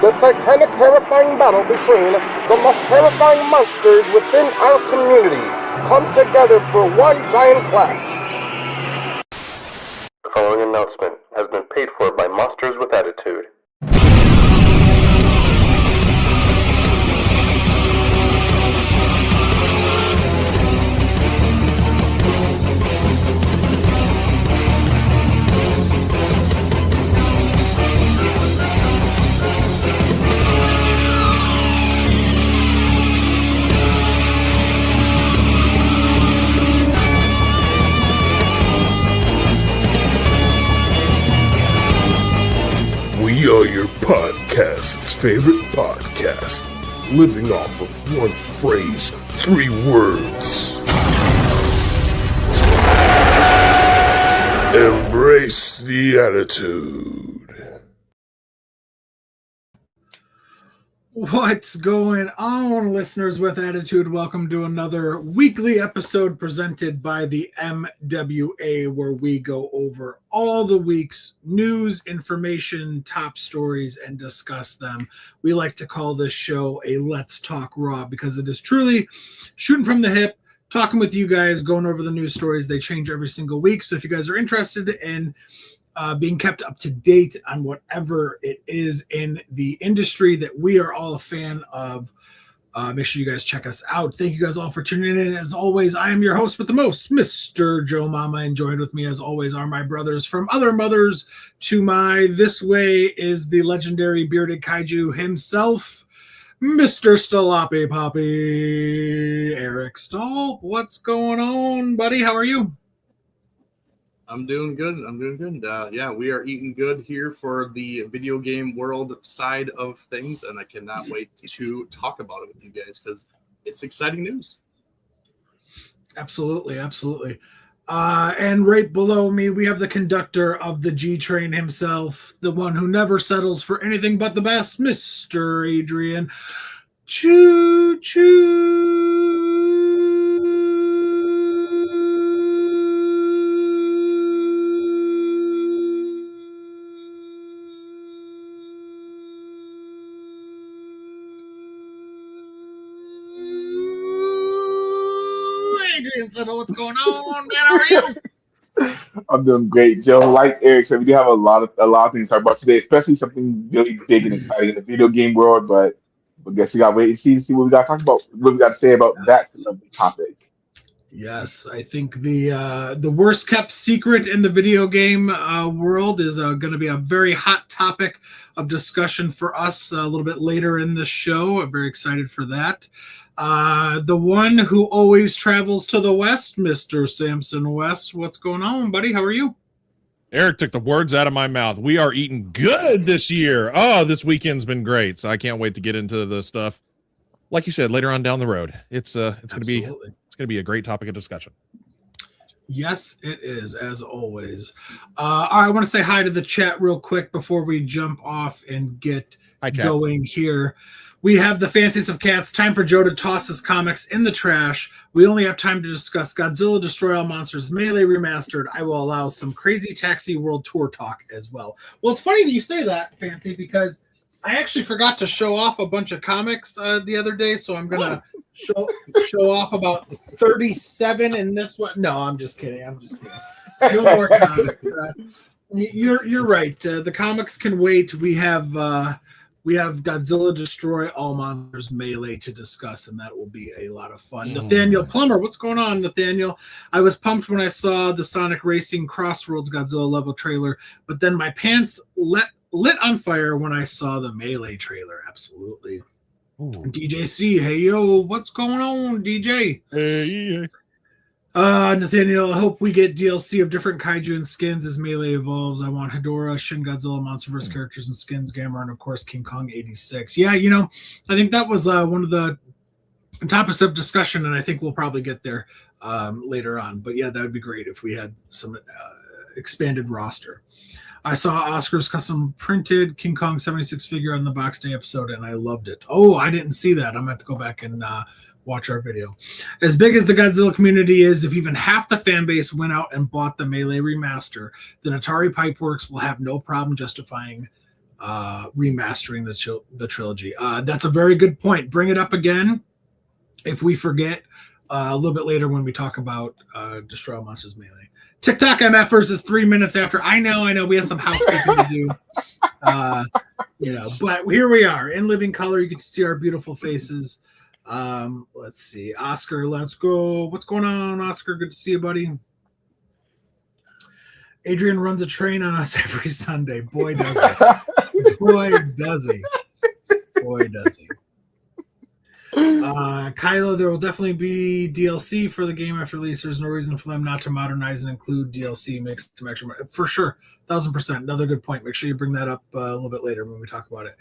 the titanic, terrifying battle between the most terrifying monsters within our community come together for one giant clash. The following announcement has been paid for by Monsters with Attitude. We are your podcast's favorite podcast, living off of one phrase, 3 words. Embrace the attitude. What's going on, listeners with attitude? Welcome to another weekly episode presented by the MWA, where we go over all the week's news, information, top stories, and discuss them. We like to call this show a Let's Talk Raw because it is truly shooting from the hip, talking with you guys, going over the news stories. They change every single week. So if you guys are interested in being kept up to date on whatever it is in the industry that we are all a fan of, make sure you guys check us out. Thank you guys all for tuning in. As always, I am your host with the most, Mr. Joe Mama, and joined with me as always are my brothers from other mothers. To my this way is the legendary bearded kaiju himself, Mr. Stalapi Poppy, Eric Stahl. What's going on, buddy? How are you? I'm doing good. Yeah, we are eating good here for the video game world side of things, and I cannot wait to talk about it with you guys because it's exciting news. Absolutely. And right below me, we have the conductor of the G train himself, the one who never settles for anything but the best, Mr. Adrian. Choo choo. What's going on, man? How are you? I'm doing great, Joe. Like Eric said, we do have a lot of things to talk about today, especially something really big and exciting in the video game world. But I guess we got to wait and see what we got to talk about, what we got to say about that topic. Yes, I think the worst kept secret in the video game world is going to be a very hot topic of discussion for us a little bit later in the show. I'm very excited for that. The one who always travels to the west, Mr. Samson West. What's going on, buddy? How are you? Eric took the words out of my mouth. We are eating good this year. Oh, this weekend's been great. So I can't wait to get into the stuff. Like you said, later on down the road. It's going to be a great topic of discussion. Yes, it is, as always. I want to say hi to the chat real quick before we jump off and get going here. We have the Fanciest of Cats. Time for Joe to toss his comics in the trash. We only have time to discuss Godzilla Destroy All Monsters Melee Remastered. I will allow some Crazy Taxi World Tour talk as well. Well, it's funny that you say that, Fancy, because I actually forgot to show off a bunch of comics the other day, so I'm going to show off about 37 in this one. No, I'm just kidding. No more comics. You're right. The comics can wait. We have Godzilla Destroy All Monsters Melee to discuss, and that will be a lot of fun. Nathaniel Plummer, what's going on, Nathaniel? I was pumped when I saw the Sonic Racing Crossroads Godzilla level trailer, but then my pants lit on fire when I saw the Melee trailer. Absolutely. Ooh. DJ C, hey yo, what's going on, DJ? Hey. Nathaniel, I hope we get DLC of different kaiju and skins as Melee evolves. I want Hedorah, Shin Godzilla, Monsterverse characters and skins, Gamera, and of course King Kong 86. Yeah, I think that was one of the topics of discussion, and I think we'll probably get there later on. But yeah, that would be great if we had some expanded roster. I saw Oscar's custom printed King Kong 76 figure on the Box Day episode, and I loved it. Oh, I didn't see that. I'm going to have to go back and watch our video. As big as the Godzilla community is, if even half the fan base went out and bought the Melee remaster, then Atari Pipeworks will have no problem justifying remastering the trilogy. That's a very good point. Bring it up again if we forget a little bit later when we talk about Destroy All Monsters Melee. TikTok MFers is 3 minutes after. I know. We have some housekeeping to do. But here we are in living color. You get to see our beautiful faces. Let's see. Oscar, let's go. What's going on, Oscar? Good to see you, buddy. Adrian runs a train on us every Sunday. Boy, does he. Boy, does he. Boy, does he. Kylo, there will definitely be DLC for the game after release. There's no reason for them not to modernize and include DLC, make some extra for sure. 1,000%. Another good point. Make sure you bring that up a little bit later when we talk about it.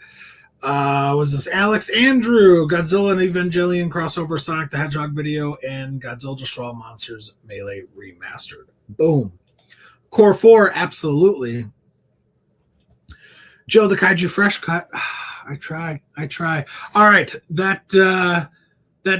Was this Alex Andrew? Godzilla and Evangelion crossover, Sonic the Hedgehog video, and Godzilla Destroy All Monsters Melee remastered. Boom. Core 4, absolutely. Joe, the Kaiju fresh cut. I try. All right, that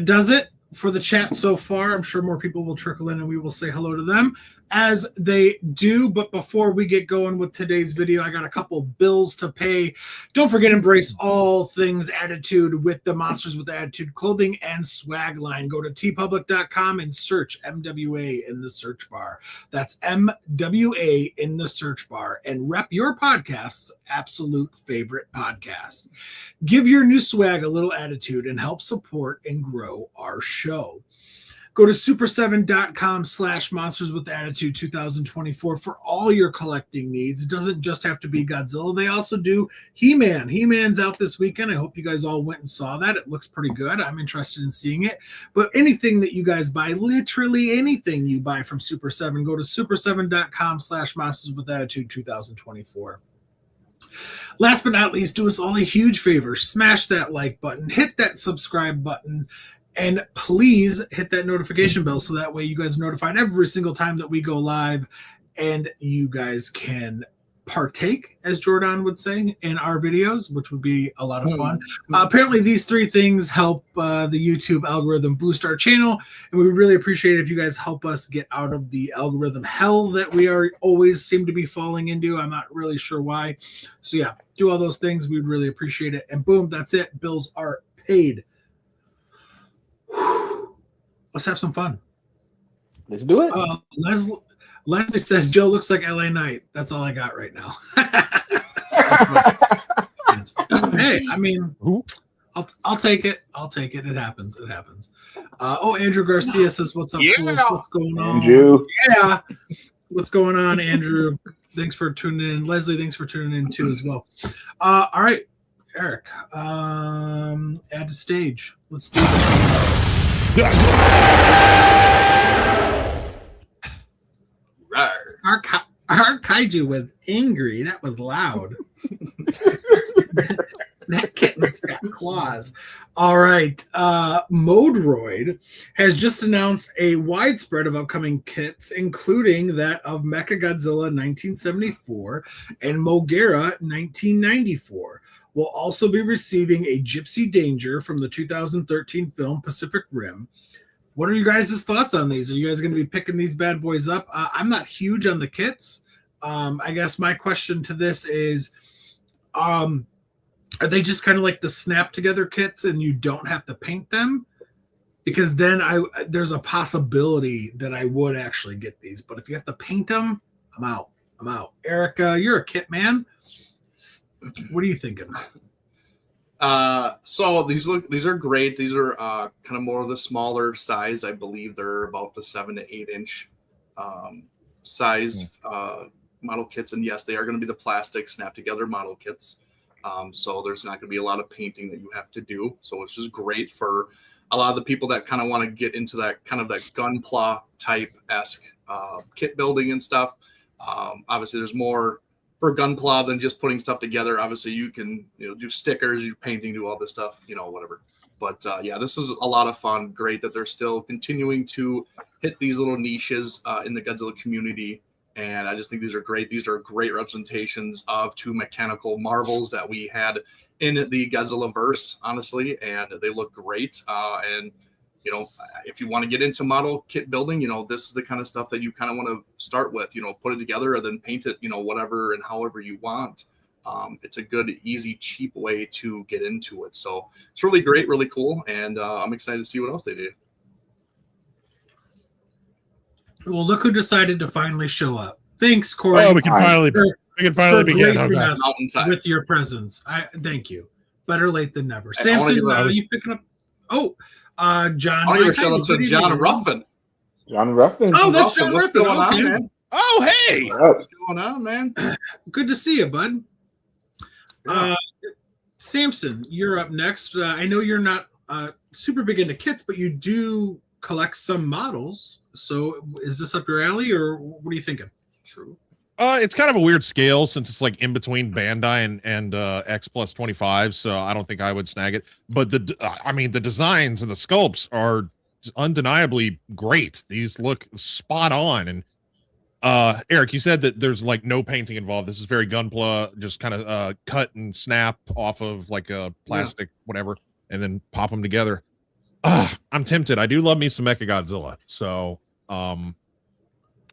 does it for the chat so far. I'm sure more people will trickle in and we will say hello to them as they do. But before we get going with today's video, I got a couple bills to pay. Don't forget, embrace all things attitude with the Monsters with Attitude clothing and swag line. Go to tpublic.com and search MWA in the search bar. That's MWA in the search bar, and rep your podcast's absolute favorite podcast. Give your new swag a little attitude and help support and grow our show. Go to super7.com/monsters with attitude 2024 for all your collecting needs. It doesn't just have to be Godzilla. They also do He-Man. He-Man's out this weekend. I hope you guys all went and saw that. It looks pretty good. I'm interested in seeing it. But anything that you guys buy, literally anything you buy from Super 7, go to super7.com/monsters with attitude 2024. Last but not least, do us all a huge favor. Smash that like button, hit that subscribe button, and please hit that notification bell so that way you guys are notified every single time that we go live and you guys can partake, as Jordan would say, in our videos, which would be a lot of fun. Apparently, these three things help the YouTube algorithm boost our channel, and we would really appreciate it if you guys help us get out of the algorithm hell that we are always seem to be falling into. I'm not really sure why. So yeah, do all those things. We'd really appreciate it. And boom, that's it. Bills are paid. Let's have some fun. Let's do it. Leslie says Joe looks like LA Knight. That's all I got right now. Hey, I mean, I'll take it. I'll take it. It happens. It happens. Andrew Garcia says, "What's up, fools? What's going on?" Andrew. Yeah, what's going on, Andrew? Thanks for tuning in. Leslie, thanks for tuning in too as well. All right, Eric, add to stage. Let's do this. Our kaiju was angry. That was loud. That kitten's got claws. All right. Modroid has just announced a widespread of upcoming kits, including that of Mechagodzilla 1974 and Mogera 1994. Will also be receiving a Gypsy Danger from the 2013 film Pacific Rim. What are you guys' thoughts on these? Are you guys going to be picking these bad boys up? I'm not huge on the kits. I guess my question to this is, are they just kind of like the snap together kits and you don't have to paint them? Because then there's a possibility that I would actually get these. But if you have to paint them, I'm out. Erica, you're a kit man. What are you thinking? So these are great. These are kind of more of the smaller size. I believe they're about the 7 to 8 inch size model kits. And yes, they are going to be the plastic snap together model kits. So there's not going to be a lot of painting that you have to do. So it's just great for a lot of the people that kind of want to get into that kind of that Gunpla type esque kit building and stuff. Obviously there's more for Gunpla than just putting stuff together. Obviously you can do stickers, you painting, do all this stuff, whatever. But yeah, this is a lot of fun. Great that they're still continuing to hit these little niches in the Godzilla community. And I just think these are great. These are great representations of two mechanical marvels that we had in the Godzilla verse, honestly, and they look great. And if you want to get into model kit building, this is the kind of stuff that you kind of want to start with, put it together and then paint it, whatever and however you want. it's a good, easy, cheap way to get into it. So it's really great, really cool, and I'm excited to see what else they do. Well, look who decided to finally show up. Thanks, Corey. Oh, we can finally begin. gracing Okay. us with your presence. I thank you. Better late than never. I Samson, wanna you picking up? Oh, John. I'll give a shout out to John Ruffin. John Ruffin. Oh, that's John What's Ruffin. going on, Okay. man? Oh, hey. What's going on, man? Good to see you, bud. Yeah. Samson, you're up next. I know you're not super big into kits, but you do collect some models. So is this up your alley, or what are you thinking? True. It's kind of a weird scale since it's like in between Bandai and X plus 25, so I don't think I would snag it. But the designs and the sculpts are undeniably great. These look spot on. And Eric, you said that there's like no painting involved. This is very Gunpla, just kind of cut and snap off of like a plastic whatever, and then pop them together. I'm tempted. I do love me some Mechagodzilla, so I'll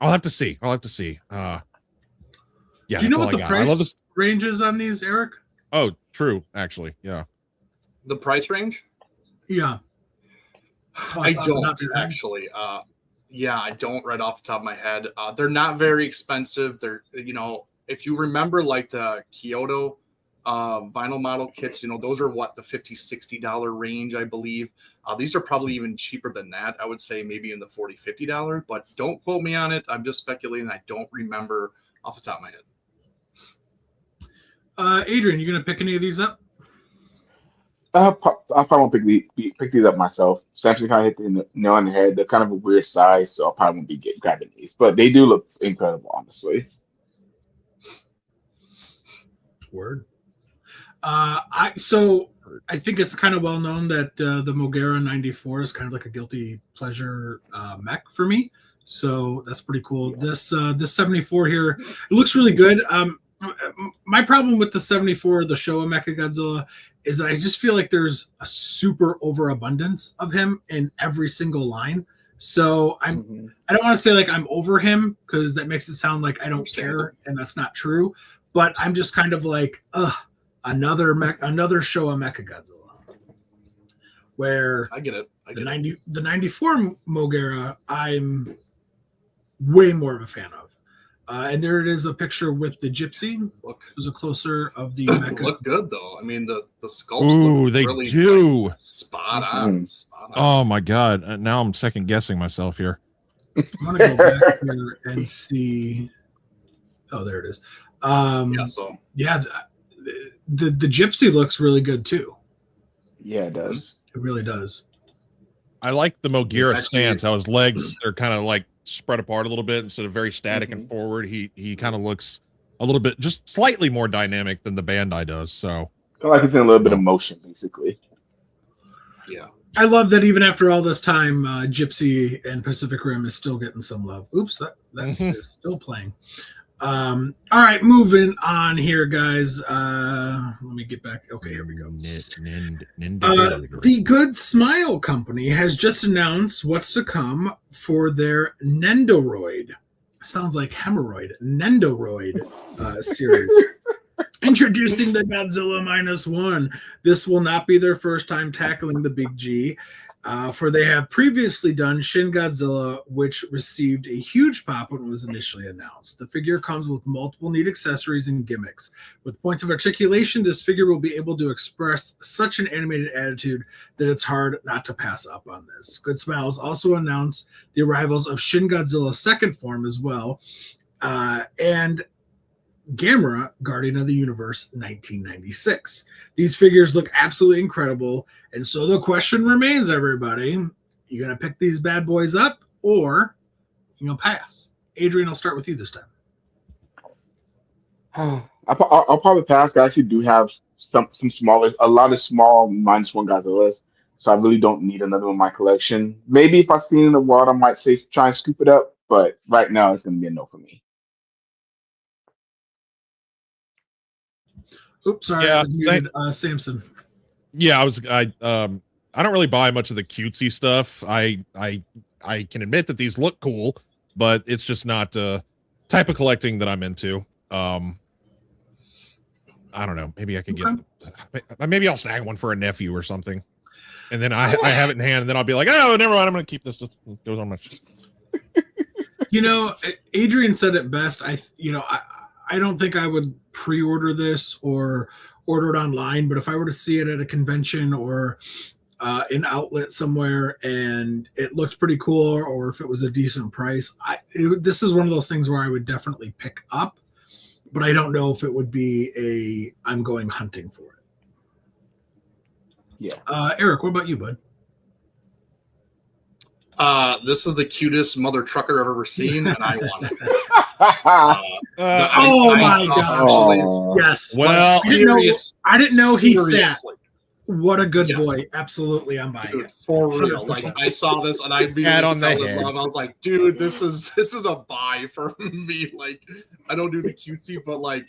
have to see. Yeah, do you know that's what all the I got. I love price this. range is on these, Eric? Oh, true. Actually, yeah. The price range? Yeah. I don't actually. I don't right off the top of my head. They're not very expensive. They're, if you remember like the Kyoto vinyl model kits, those are what, the $50-$60 range, I believe. These are probably even cheaper than that. I would say maybe in the $40-$50, but don't quote me on it. I'm just speculating. I don't remember off the top of my head. Adrian, you gonna pick any of these up? I probably won't pick these up myself. Samson kind of hit the nail on the head. They're kind of a weird size, so I probably won't be grabbing these. But they do look incredible, honestly. Word. I think it's kind of well known that the Mogera 94 is kind of like a guilty pleasure mech for me. So that's pretty cool. Yeah. This 74 here, it looks really good. My problem with the 74, the Showa Mechagodzilla, is that I just feel like there's a super overabundance of him in every single line. So I don't want to say like I'm over him, because that makes it sound like I don't care, and that's not true. But I'm just kind of like, another Showa Mechagodzilla. Where I get it. The 94 Mogera, I'm way more of a fan of. And there it is, a picture with the Gypsy. There's a closer of the mecha. Look good though. I mean, the sculpts look really do. Like, spot on. Oh my god! Now I'm second guessing myself here. I'm gonna go back here and see. Oh, there it is. The Gypsy looks really good too. Yeah, it does. It really does. I like the Mogera stance. How his legs are kind of like spread apart a little bit instead of very static and forward. He kind of looks a little bit, just slightly more dynamic than the Bandai does. So like it's in a little bit of motion, basically. Yeah, I love that even after all this time, Gypsy and Pacific Rim is still getting some love. Oops, that is still playing. All right, moving on here, guys. Let me get back. Okay, here we go. The Good Smile Company has just announced what's to come for their Nendoroid. Sounds like hemorrhoid. Nendoroid series. Introducing the Godzilla -1. This will not be their first time tackling the Big G. For they have previously done Shin Godzilla, which received a huge pop when it was initially announced. The figure comes with multiple neat accessories and gimmicks. With points of articulation, this figure will be able to express such an animated attitude that it's hard not to pass up on this. Good Smiles also announced the arrivals of Shin Godzilla's second form as well, and Gamera, Guardian of the Universe 1996. These figures look absolutely incredible. And so the question remains, everybody, you going to pick these bad boys up or you going to pass? Adrian, I'll start with you this time. I'll probably pass. I actually do have a lot of small -1 Godzillas. So I really don't need another one in my collection. Maybe if I see it in the wild, I might say try and scoop it up. But right now, it's going to be a no for me. Oops, sorry, I was muted. Samson. Yeah, I don't really buy much of the cutesy stuff. I can admit that these look cool, but it's just not the type of collecting that I'm into. I don't know. Maybe I could get. Maybe I'll snag one for a nephew or something, and then I have it in hand, and then I'll be like, oh, never mind. I'm going to keep this. Just goes on my. Adrian said it best. I don't think I would pre-order this or order it online, but if I were to see it at a convention or an outlet somewhere and it looked pretty cool, or if it was a decent price, this is one of those things where I would definitely pick up, but I don't know if it would be I'm going hunting for it. Yeah. Eric, what about you, bud? This is the cutest mother trucker I've ever seen, and I want it. My gosh! Yes. Well, I didn't know he sat. Seriously. What a good boy! Absolutely, I'm buying it for real. Like I saw this, and I on the fell in head. love. I was like, dude, this is a buy for me. Like, I don't do the cutesy, but like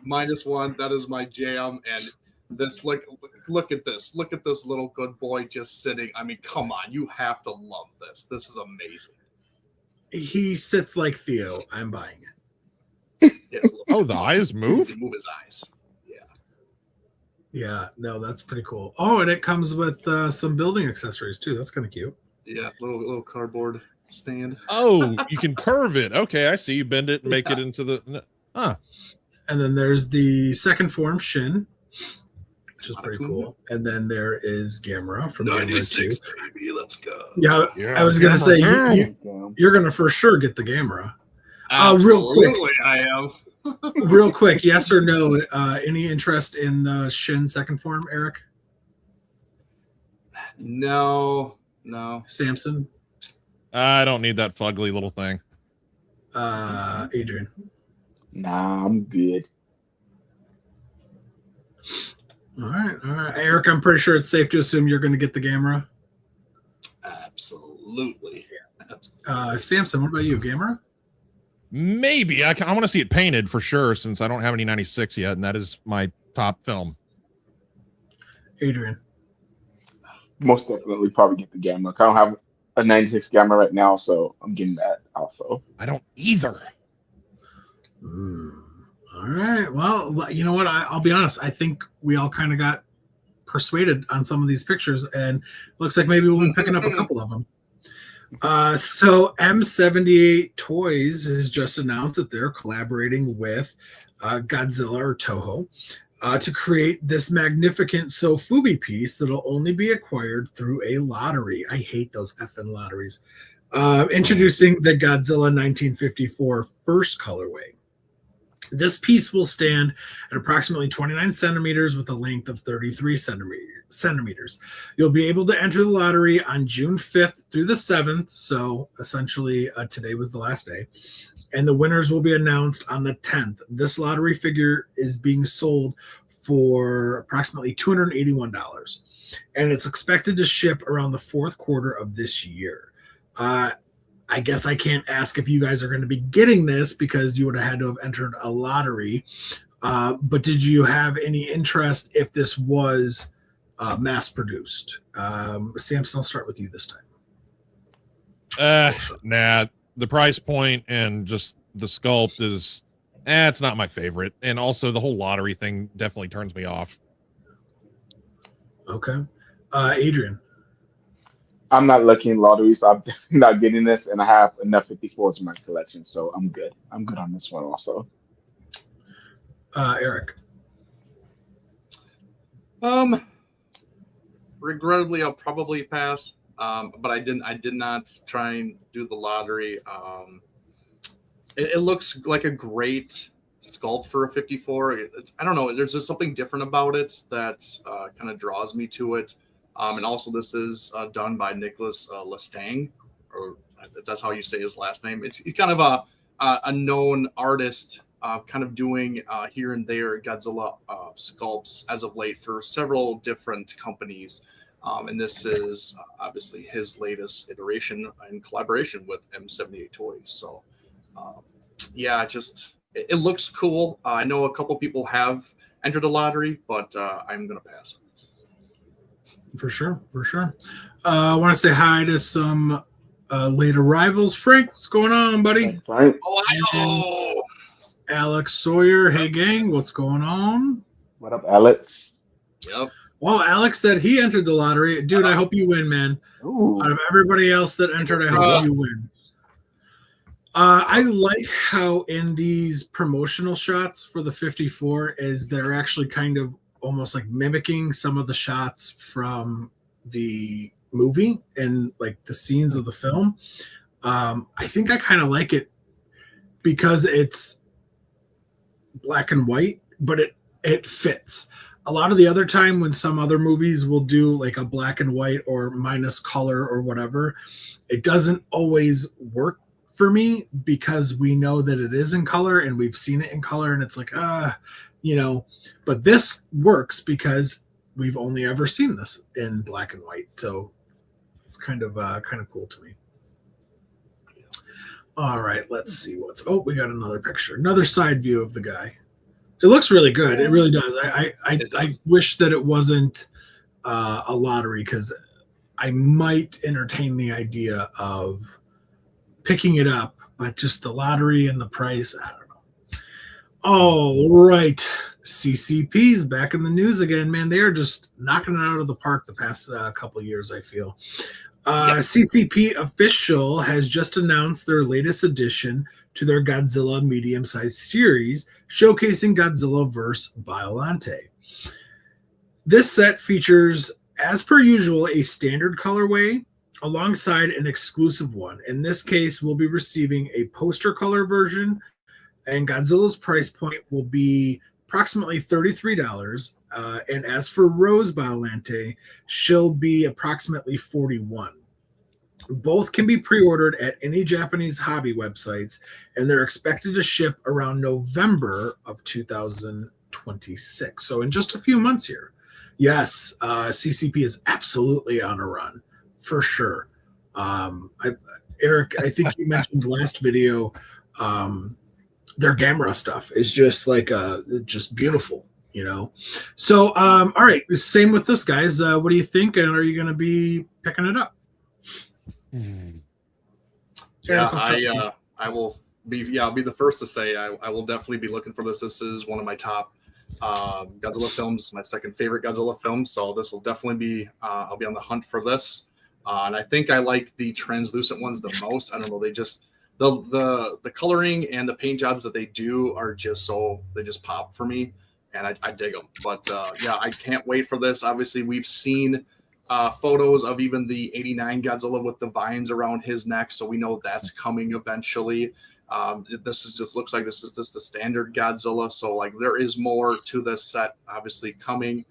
-1, that is my jam. And this, look at this. Look at this little good boy just sitting. I mean, come on, you have to love this. This is amazing. He sits like Theo. I'm buying it. Yeah, Oh, the eyes move? Move his eyes. Yeah, no, that's pretty cool. Oh, and it comes with some building accessories too. That's kind of cute. Yeah, little cardboard stand. Oh, you can curve it. Okay, I see. You bend it and make it into the. Huh. And then there's the second form Shin, which is pretty cool. And then there is Gamera from Gamera 2. Baby, let's go. Yeah, I was gonna say you're gonna for sure get the Gamera. Real quick, I am. Real quick, yes or no? Any interest in the Shin second form, Eric? No. Samson? I don't need that fugly little thing. Adrian? Nah, I'm good. All right. Eric, I'm pretty sure it's safe to assume you're going to get the Gamera. Absolutely. Samson, what about you? Gamera? Maybe. I want to see it painted for sure, since I don't have any 96 yet, and that is my top film. Adrian? Most definitely probably get the Gamma. I don't have a 96 Gamma right now, so I'm getting that also. I don't either. All right. Well, you know what? I'll be honest. I think we all kind of got persuaded on some of these pictures, and looks like maybe we'll be picking up a couple of them. So M78 Toys has just announced that they're collaborating with Godzilla or Toho to create this magnificent Sofubi piece that'll only be acquired through a lottery. I hate those effing lotteries. Introducing the Godzilla 1954 first colorway. This piece will stand at approximately 29 centimeters with a length of 33 centimeters. You'll be able to enter the lottery on June 5th through the 7th. So essentially today was the last day. And the winners will be announced on the 10th. This lottery figure is being sold for approximately $281. And it's expected to ship around the fourth quarter of this year. I guess I can't ask if you guys are going to be getting this because you would have had to have entered a lottery. But did you have any interest if this was mass produced? Samson, I'll start with you this time. Nah, the price point and just the sculpt is, it's not my favorite. And also the whole lottery thing definitely turns me off. Okay. Adrian. I'm not lucky in lotteries, so I'm definitely not getting this, and I have enough 54s in my collection, so I'm good. I'm good on this one also. Eric. Regrettably, I'll probably pass. But I did not try and do the lottery. It looks like a great sculpt for a 54. I don't know. There's just something different about it that kind of draws me to it. And also, this is done by Nicholas Lestang, or if that's how you say his last name. He's kind of a known artist, kind of doing here and there Godzilla sculpts as of late for several different companies. And this is obviously his latest iteration in collaboration with M78 Toys. So, yeah, it looks cool. I know a couple people have entered a lottery, but I'm going to pass on this. For sure. I want to say hi to some late arrivals. Frank, what's going on, buddy? Right. Oh, I know. Alex Sawyer, hey gang, what's going on? What up, Alex? Yep. Well, Alex said he entered the lottery. Dude, I hope you win, man. Ooh. Out of everybody else that entered, I hope you win. I like how in these promotional shots for the 54 is they're actually kind of almost like mimicking some of the shots from the movie and like the scenes of the film. I think I kind of like it because it's black and white, but it fits. A lot of the other time when some other movies will do like a black and white or minus color or whatever, it doesn't always work for me because we know that it is in color and we've seen it in color and it's like, but this works because we've only ever seen this in black and white. So it's kind of cool to me. All right, let's see we got another picture, another side view of the guy. It looks really good. It really does. I wish that it wasn't a lottery because I might entertain the idea of picking it up, but just the lottery and the price, I don't know. All right. CCP's back in the news again, man. They are just knocking it out of the park the past couple of years, I feel. CCP Official has just announced their latest addition to their Godzilla medium-sized series, showcasing Godzilla vs. Biollante. This set features, as per usual, a standard colorway alongside an exclusive one. In this case, we'll be receiving a poster color version, and Godzilla's price point will be approximately $33. And as for Rose Biollante, she'll be approximately $41. Both can be pre-ordered at any Japanese hobby websites, and they're expected to ship around November of 2026. So in just a few months here. Yes, CCP is absolutely on a run, for sure. Eric, I think you mentioned last video, their Gamera stuff is just like just beautiful, So, all right, same with this, guys. What do you think? And are you going to be picking it up? Yeah, I will be. Yeah, I'll be the first to say I will definitely be looking for this. This is one of my top Godzilla films, my second favorite Godzilla film. So this will definitely be. I'll be on the hunt for this, and I think I like the translucent ones the most. I don't know. They just the coloring and the paint jobs that they do are just they just pop for me, and I dig them. But yeah, I can't wait for this. Obviously, we've seen photos of even the 89 Godzilla with the vines around his neck, so we know that's coming eventually. This is just looks like this is just the standard Godzilla, so like there is more to this set obviously coming.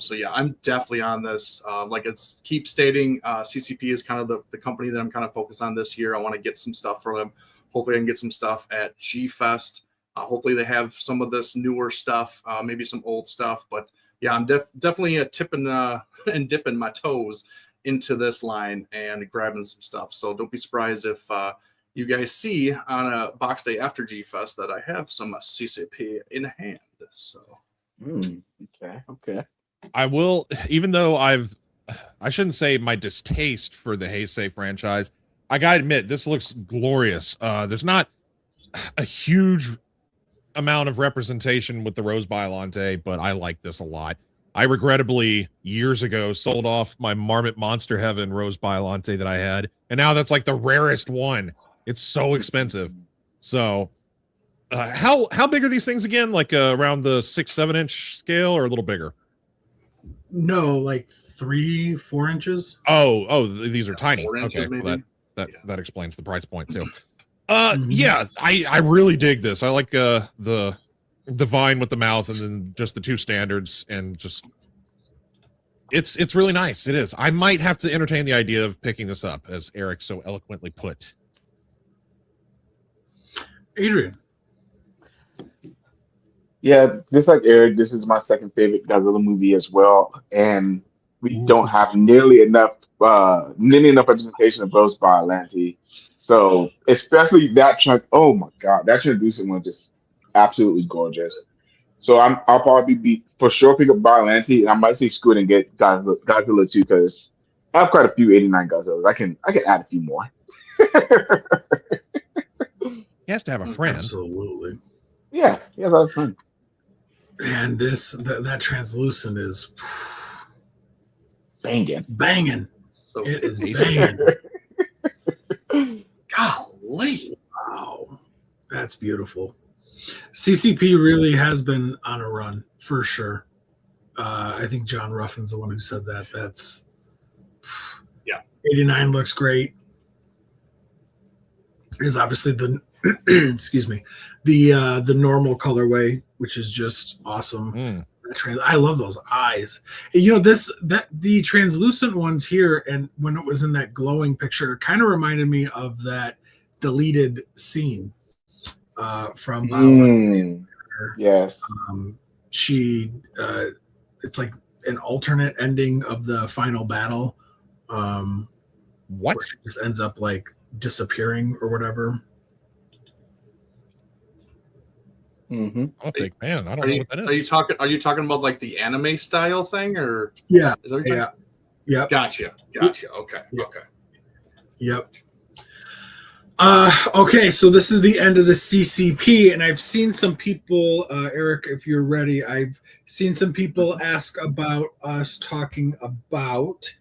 So yeah, I'm definitely on this. Like it's keep stating, CCP is kind of the company that I'm kind of focused on this year. I want to get some stuff for them. Hopefully I can get some stuff at G-Fest. Hopefully they have some of this newer stuff, maybe some old stuff, but yeah, I'm definitely tipping and dipping my toes into this line and grabbing some stuff. So don't be surprised if you guys see on a box day after G-Fest that I have some CCP in hand. So okay. I will, even though I shouldn't say my distaste for the Heisei franchise. I gotta admit, this looks glorious. There's not a huge amount of representation with the Rose Biollante, but I like this a lot. I regrettably years ago sold off my Marmot Monster Heaven Rose Biollante that I had, and now that's like the rarest one. It's so expensive. So how big are these things again? Like around the 6-7 inch scale or a little bigger? No, like 3-4 inches. Oh, these are tiny. Okay, well, that explains the price point too. Yeah, I really dig this. I like the vine with the mouth and then just the two standards, and just it's really nice. It is. I might have to entertain the idea of picking this up, as Eric so eloquently put. Adrian. Yeah, just like Eric, this is my second favorite Godzilla movie as well, and we don't have nearly enough representation of Rose Biollante. So especially that chunk, oh my god, that translucent one just absolutely gorgeous. So I'll probably be for sure pick up Biollante, and I might say screw it and get Godzilla too, because I have quite a few 89 Godzillas. I can add a few more. He has to have a friend. Absolutely. Yeah, he has a friend. And that translucent is Banging. banging. So It is banging. banging. Golly. Wow. That's beautiful. CCP really has been on a run for sure. I think John Ruffin's the one who said that. That's 89 looks great. There's obviously the excuse me, the normal colorway, which is just awesome. I love those eyes. You know, the translucent ones here, and when it was in that glowing picture, kind of reminded me of that deleted scene from Bioware. Yes. She it's like an alternate ending of the final battle. What? She just ends up like disappearing or whatever. Mm-hmm. I'm a big fan. I don't know what that is. Are you talking about like the anime style thing, or yeah? Is that yeah. Gotcha. Okay. Yep. Okay. Yep. Okay, so this is the end of the CCP, and I've seen some people, Eric, if you're ready, I've seen some people ask about us talking about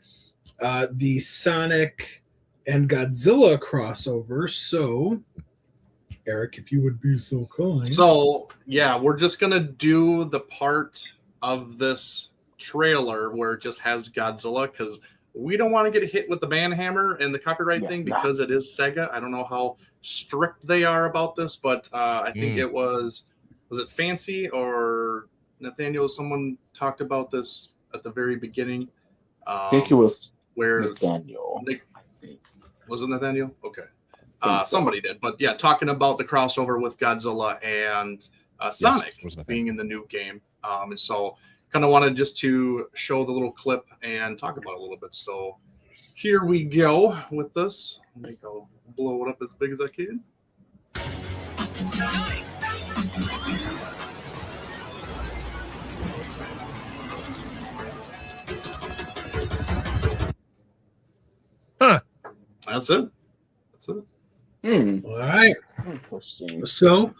the Sonic and Godzilla crossover. So, Eric, if you would be so kind. So, yeah, we're just going to do the part of this trailer where it just has Godzilla, because we don't want to get hit with the ban hammer and the copyright thing, because it is Sega. I don't know how strict they are about this, but I think it was it Fancy or Nathaniel? Someone talked about this at the very beginning. I think it was where Nathaniel. Was it Nathaniel? Okay. Somebody did, but yeah, talking about the crossover with Godzilla and Sonic being in the new game. And so kind of wanted just to show the little clip and talk about it a little bit. So here we go with this. I think I'll blow it up as big as I can. Huh. That's it. All right. So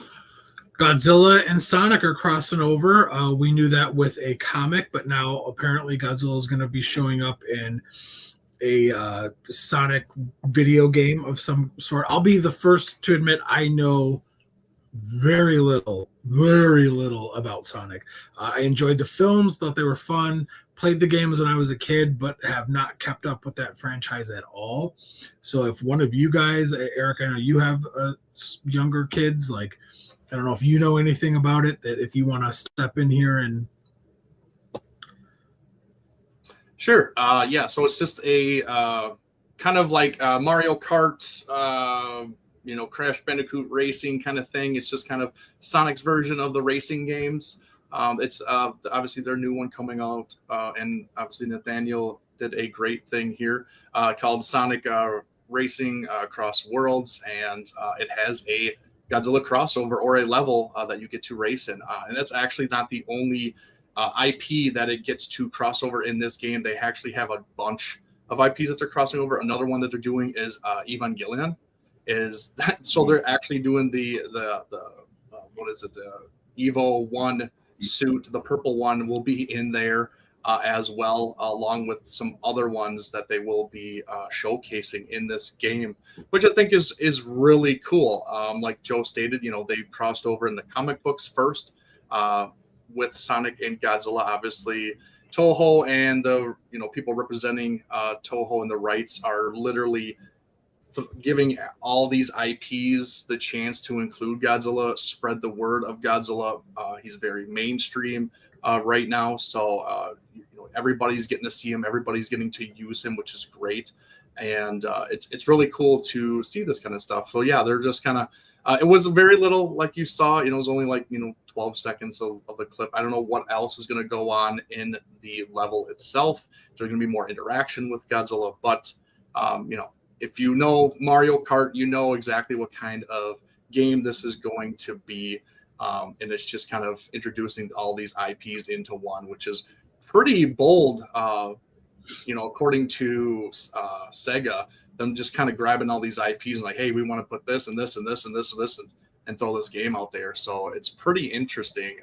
Godzilla and Sonic are crossing over. We knew that with a comic, but now apparently Godzilla is going to be showing up in a Sonic video game of some sort. I'll be the first to admit I know very little about Sonic. I enjoyed the films, thought they were fun, played the games when I was a kid, but have not kept up with that franchise at all. So if one of you guys, Eric, I know you have younger kids, like, I don't know if you know anything about it, that if you want to step in here and... Sure. Yeah, so it's just a kind of like Mario Kart, Crash Bandicoot racing kind of thing. It's just kind of Sonic's version of the racing games. It's obviously their new one coming out, and obviously Nathaniel did a great thing here called Sonic Racing Across Worlds, and it has a Godzilla crossover or a level that you get to race in. And that's actually not the only IP that it gets to crossover in this game. They actually have a bunch of IPs that they're crossing over. Another one that they're doing is Evangelion. So they're actually doing the what is it, the Evo 1 suit, the purple one will be in there as well, along with some other ones that they will be showcasing in this game, which I think is really cool. Like Joe stated, they crossed over in the comic books first with Sonic and Godzilla. Obviously, Toho and the people representing Toho and the rights are literally giving all these IPs the chance to include Godzilla, spread the word of Godzilla. He's very mainstream right now, so everybody's getting to see him, everybody's getting to use him, which is great, and it's really cool to see this kind of stuff. So yeah, they're just kind of it was very little, like you saw, it was only like 12 seconds of the clip. I don't know what else is going to go on in the level itself. There's going to be more interaction with Godzilla, but if you know Mario Kart, you know exactly what kind of game this is going to be. And it's just kind of introducing all these IPs into one, which is pretty bold, according to Sega, them just kind of grabbing all these IPs and like, hey, we want to put this and this and this and this and this and throw this game out there. So it's pretty interesting.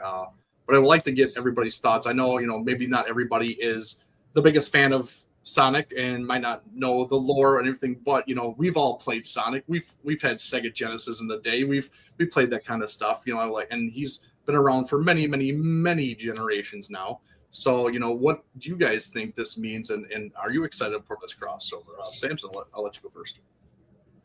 but I would like to get everybody's thoughts. I know, maybe not everybody is the biggest fan of Sonic and might not know the lore and everything, but we've all played Sonic. We've had Sega Genesis in the day. We played that kind of stuff, and he's been around for many, many, many generations now. So, what do you guys think this means, and are you excited for this crossover? Samson, I'll let you go first.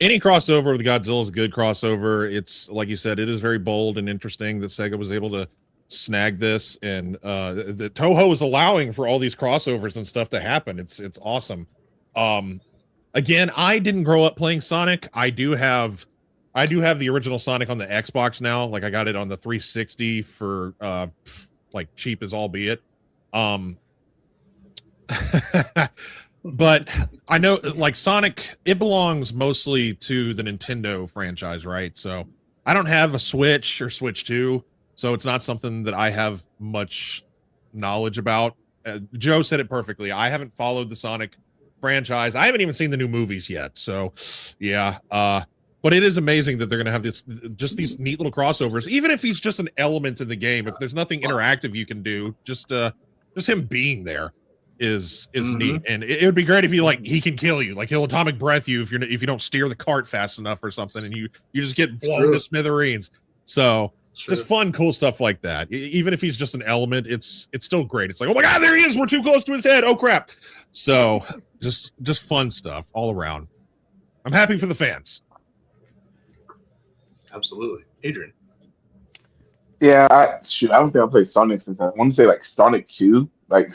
Any crossover with Godzilla is a good crossover. It's like you said, it is very bold and interesting that Sega was able to snag this, and the Toho is allowing for all these crossovers and stuff to happen. It's awesome. Again, I didn't grow up playing Sonic. I do have the original Sonic on the Xbox now. Like I got it on the 360 for like cheap as all be it. But I know like Sonic, it belongs mostly to the Nintendo franchise, right? So I don't have a Switch or Switch 2. So it's not something that I have much knowledge about. Joe said it perfectly. I haven't followed the Sonic franchise. I haven't even seen the new movies yet. So yeah. But it is amazing that they're going to have these neat little crossovers, even if he's just an element in the game. If there's nothing interactive you can do, just him being there is neat. And it would be great if he can kill you, like he'll atomic breath you if you don't steer the cart fast enough or something, and you just get blown to smithereens. So just fun, cool stuff like that. Even if he's just an element, it's still great. It's like, oh my God, there he is. We're too close to his head. Oh crap. So just fun stuff all around. I'm happy for the fans. Absolutely. Adrian. Yeah, I don't think I played Sonic since I want to say like Sonic 2. Like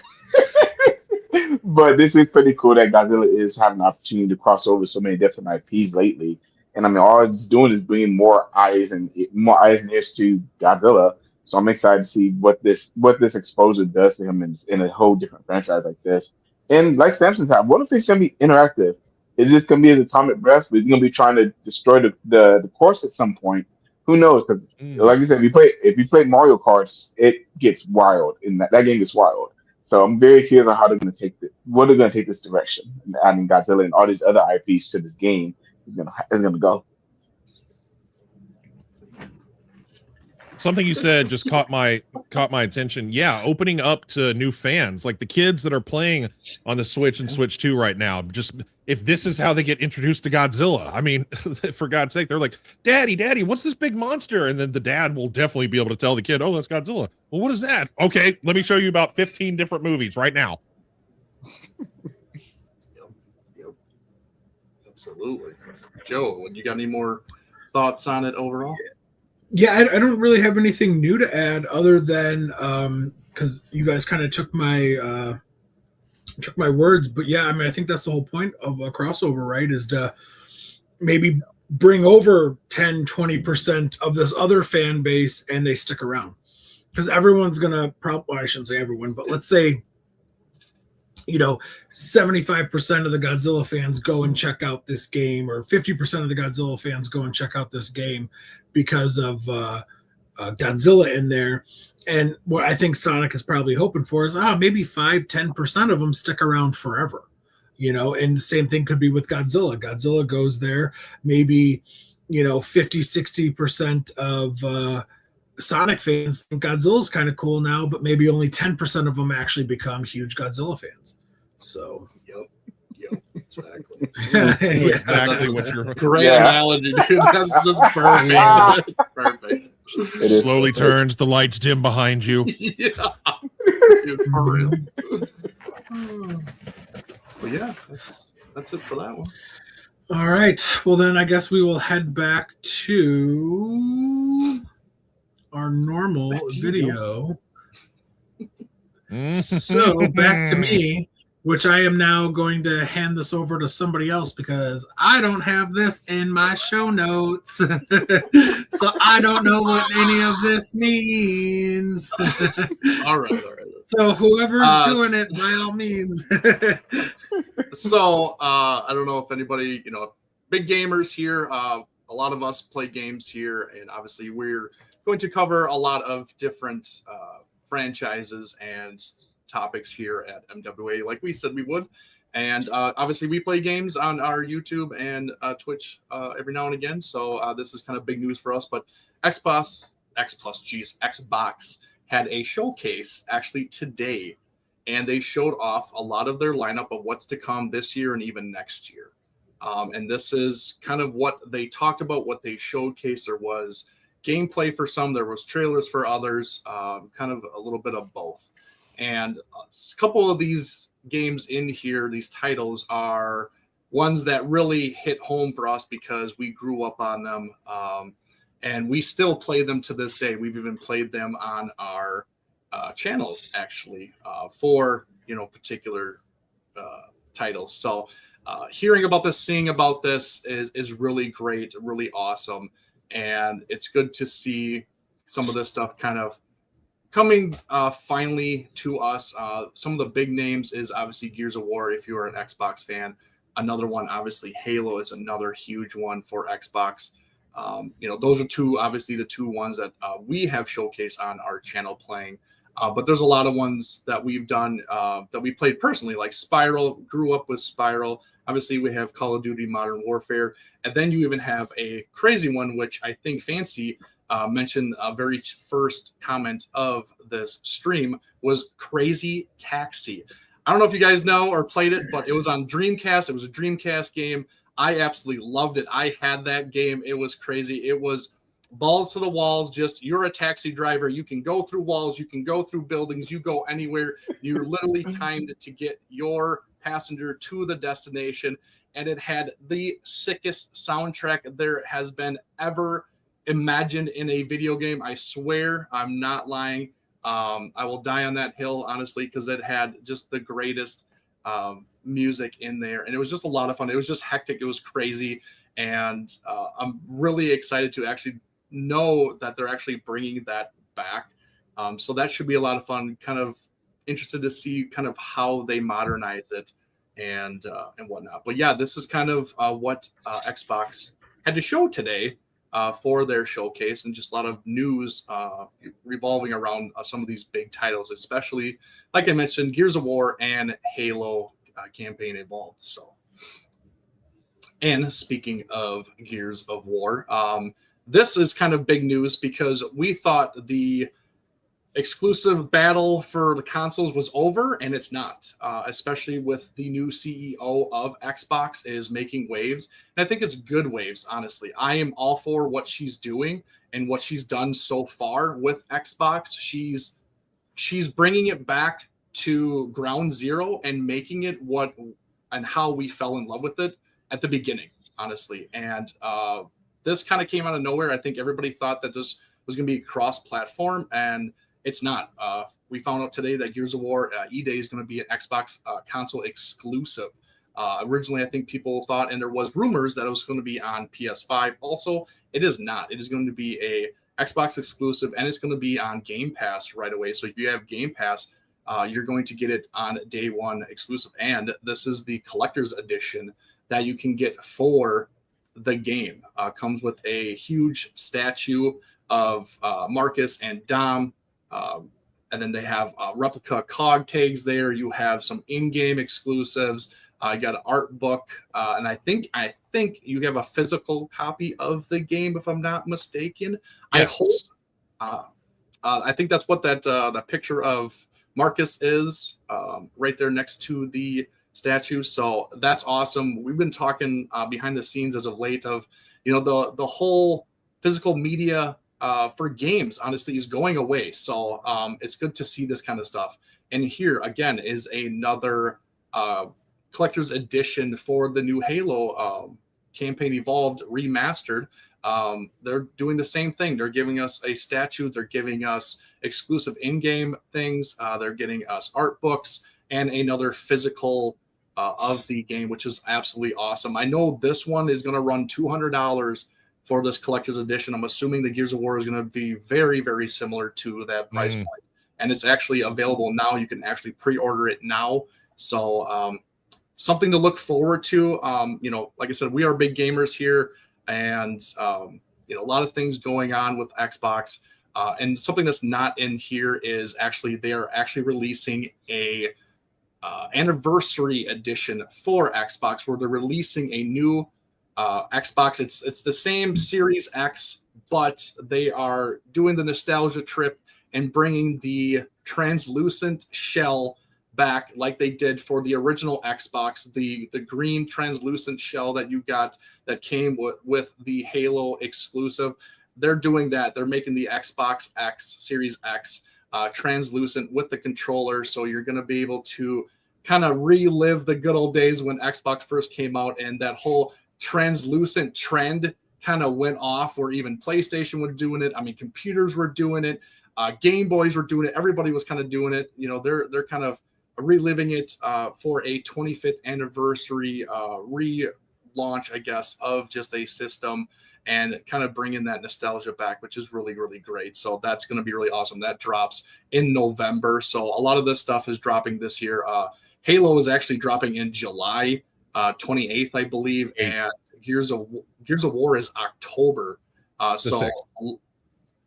but this is pretty cool that Godzilla is having an opportunity to cross over so many different IPs lately. And I mean, all it's doing is bringing more eyes and ears to Godzilla. So I'm excited to see what this exposure does to him in a whole different franchise like this. And like Samson said, what if it's going to be interactive? Is this going to be his atomic breath? Is he going to be trying to destroy the course at some point? Who knows? Because like you said, if you play Mario Kart, it gets wild. And that game gets wild. So I'm very curious on how they're going to take what they're going to take this direction. And adding Godzilla and all these other IPs to this game is gonna go. Something you said just caught my attention. Yeah, opening up to new fans, like the kids that are playing on the Switch and Switch 2 right now. Just if this is how they get introduced to Godzilla, I mean, for God's sake, they're like, Daddy, what's this big monster? And then the dad will definitely be able to tell the kid, oh, that's Godzilla. Well, what is that? Okay, let me show you about 15 different movies right now. Yep. Absolutely. Joe, you got any more thoughts on it overall? Yeah, I don't really have anything new to add other than because you guys kind of took my words. But yeah, I mean, I think that's the whole point of a crossover, right? Is to maybe bring over 10, 20% of this other fan base and they stick around. Because everyone's going to probably, I shouldn't say everyone, but let's say, 75% of the Godzilla fans go and check out this game, or 50% of the Godzilla fans go and check out this game because of Godzilla in there. And what I think Sonic is probably hoping for is maybe 5-10% of them stick around forever, and the same thing could be with Godzilla. Godzilla goes there, maybe 50-60% of Sonic fans think Godzilla's kind of cool now, but maybe only 10% of them actually become huge Godzilla fans. So Yep, exactly. Exactly what you're. Great analogy, dude. That's just perfect. That's perfect. It slowly turns, the lights dim behind you. Yeah. Dude, for real. Well, yeah, that's it for that one. All right. Well, then I guess we will head back to our normal video. So back to me, which I am now going to hand this over to somebody else because I don't have this in my show notes. So I don't know what any of this means. All right. So whoever's doing it, by all means. So I don't know if anybody, big gamers here. A lot of us play games here, and obviously we're going to cover a lot of different franchises and topics here at MWA, like we said we would. And obviously we play games on our YouTube and Twitch every now and again. So this is kind of big news for us. But Xbox had a showcase actually today, and they showed off a lot of their lineup of what's to come this year and even next year. And this is kind of what they talked about, what they showcased. There was gameplay for some, there was trailers for others, kind of a little bit of both. And a couple of these games in here, these titles, are ones that really hit home for us because we grew up on them, and we still play them to this day. We've even played them on our channel, actually, for particular titles. So hearing about this, seeing about this is really great, really awesome, and it's good to see some of this stuff kind of coming finally to us. Some of the big names is obviously Gears of War, if you are an Xbox fan. Another one, obviously, Halo is another huge one for Xbox. Those are obviously the two ones that we have showcased on our channel playing. But there's a lot of ones that we've done that we played personally, like Spiral. Grew up with Spiral. Obviously, we have Call of Duty Modern Warfare. And then you even have a crazy one, which I think Fancy mentioned a very first comment of this stream, was Crazy Taxi. I don't know if you guys know or played it, but it was on Dreamcast. It was a Dreamcast game. I absolutely loved it. I had that game. It was crazy. It was balls to the walls. Just, you're a taxi driver. You can go through walls. You can go through buildings. You go anywhere. You're literally timed to get your passenger to the destination. And it had the sickest soundtrack there has been ever imagined in a video game. I swear, I'm not lying. I will die on that hill, honestly, because it had just the greatest music in there, and it was just a lot of fun. It was just hectic. It was crazy, and I'm really excited to actually know that they're actually bringing that back. So that should be a lot of fun. Kind of interested to see kind of how they modernize it and whatnot. But yeah, this is kind of what Xbox had to show today for their showcase, and just a lot of news revolving around some of these big titles, especially, like I mentioned, Gears of War and Halo campaign involved. So, and speaking of Gears of War, this is kind of big news because we thought the exclusive battle for the consoles was over, and it's not, especially with the new CEO of Xbox is making waves, and I think it's good waves. Honestly, I am all for what she's doing and what she's done so far with Xbox. She's bringing it back to ground zero and making it what and how we fell in love with it at the beginning, honestly. And this kind of came out of nowhere. I think everybody thought that this was going to be cross-platform, and it's not. We found out today that Gears of War E-Day is going to be an Xbox console exclusive. Originally, I think people thought, and there was rumors that it was going to be on PS5. Also, it is not. It is going to be a Xbox exclusive, and it's going to be on Game Pass right away. So if you have Game Pass, you're going to get it on day one exclusive. And this is the collector's edition that you can get for the game. Comes with a huge statue of Marcus and Dom. And then they have replica COG tags there. You have some in-game exclusives. You got an art book, and I think you have a physical copy of the game, if I'm not mistaken. Yes. I hope. I think that's what that picture of Marcus is, right there next to the statue. So that's awesome. We've been talking behind the scenes as of late of the whole physical media for games, honestly, is going away. So it's good to see this kind of stuff. And here again is another collector's edition for the new Halo campaign evolved remastered. They're doing the same thing. They're giving us a statue. They're giving us exclusive in-game things. They're getting us art books and another physical of the game, which is absolutely awesome. I know this one is going to run $200 for this collector's edition. I'm assuming the Gears of War is going to be very, very similar to that price point. And it's actually available now. You can actually pre-order it now. So something to look forward to. Like I said, we are big gamers here, and a lot of things going on with Xbox. And something that's not in here is actually they are actually releasing a anniversary edition for Xbox, where they're releasing a new Xbox. It's the same Series X, but they are doing the nostalgia trip, and bringing the translucent shell back like they did for the original Xbox, the green translucent shell that you got that came with the Halo exclusive. They're doing that. They're making the Xbox X, Series X, translucent with the controller, so you're going to be able to kind of relive the good old days when Xbox first came out, and that whole translucent trend kind of went off, where even PlayStation was doing it. I mean, computers were doing it. Game Boys were doing it. Everybody was kind of doing it. You know, they're kind of reliving it for a 25th anniversary relaunch, I guess, of just a system, and kind of bringing that nostalgia back, which is really, really great. So that's going to be really awesome. That drops in November. So a lot of this stuff is dropping this year. Halo is actually dropping in July 28th, I believe, and Gears of War is October. So 6th.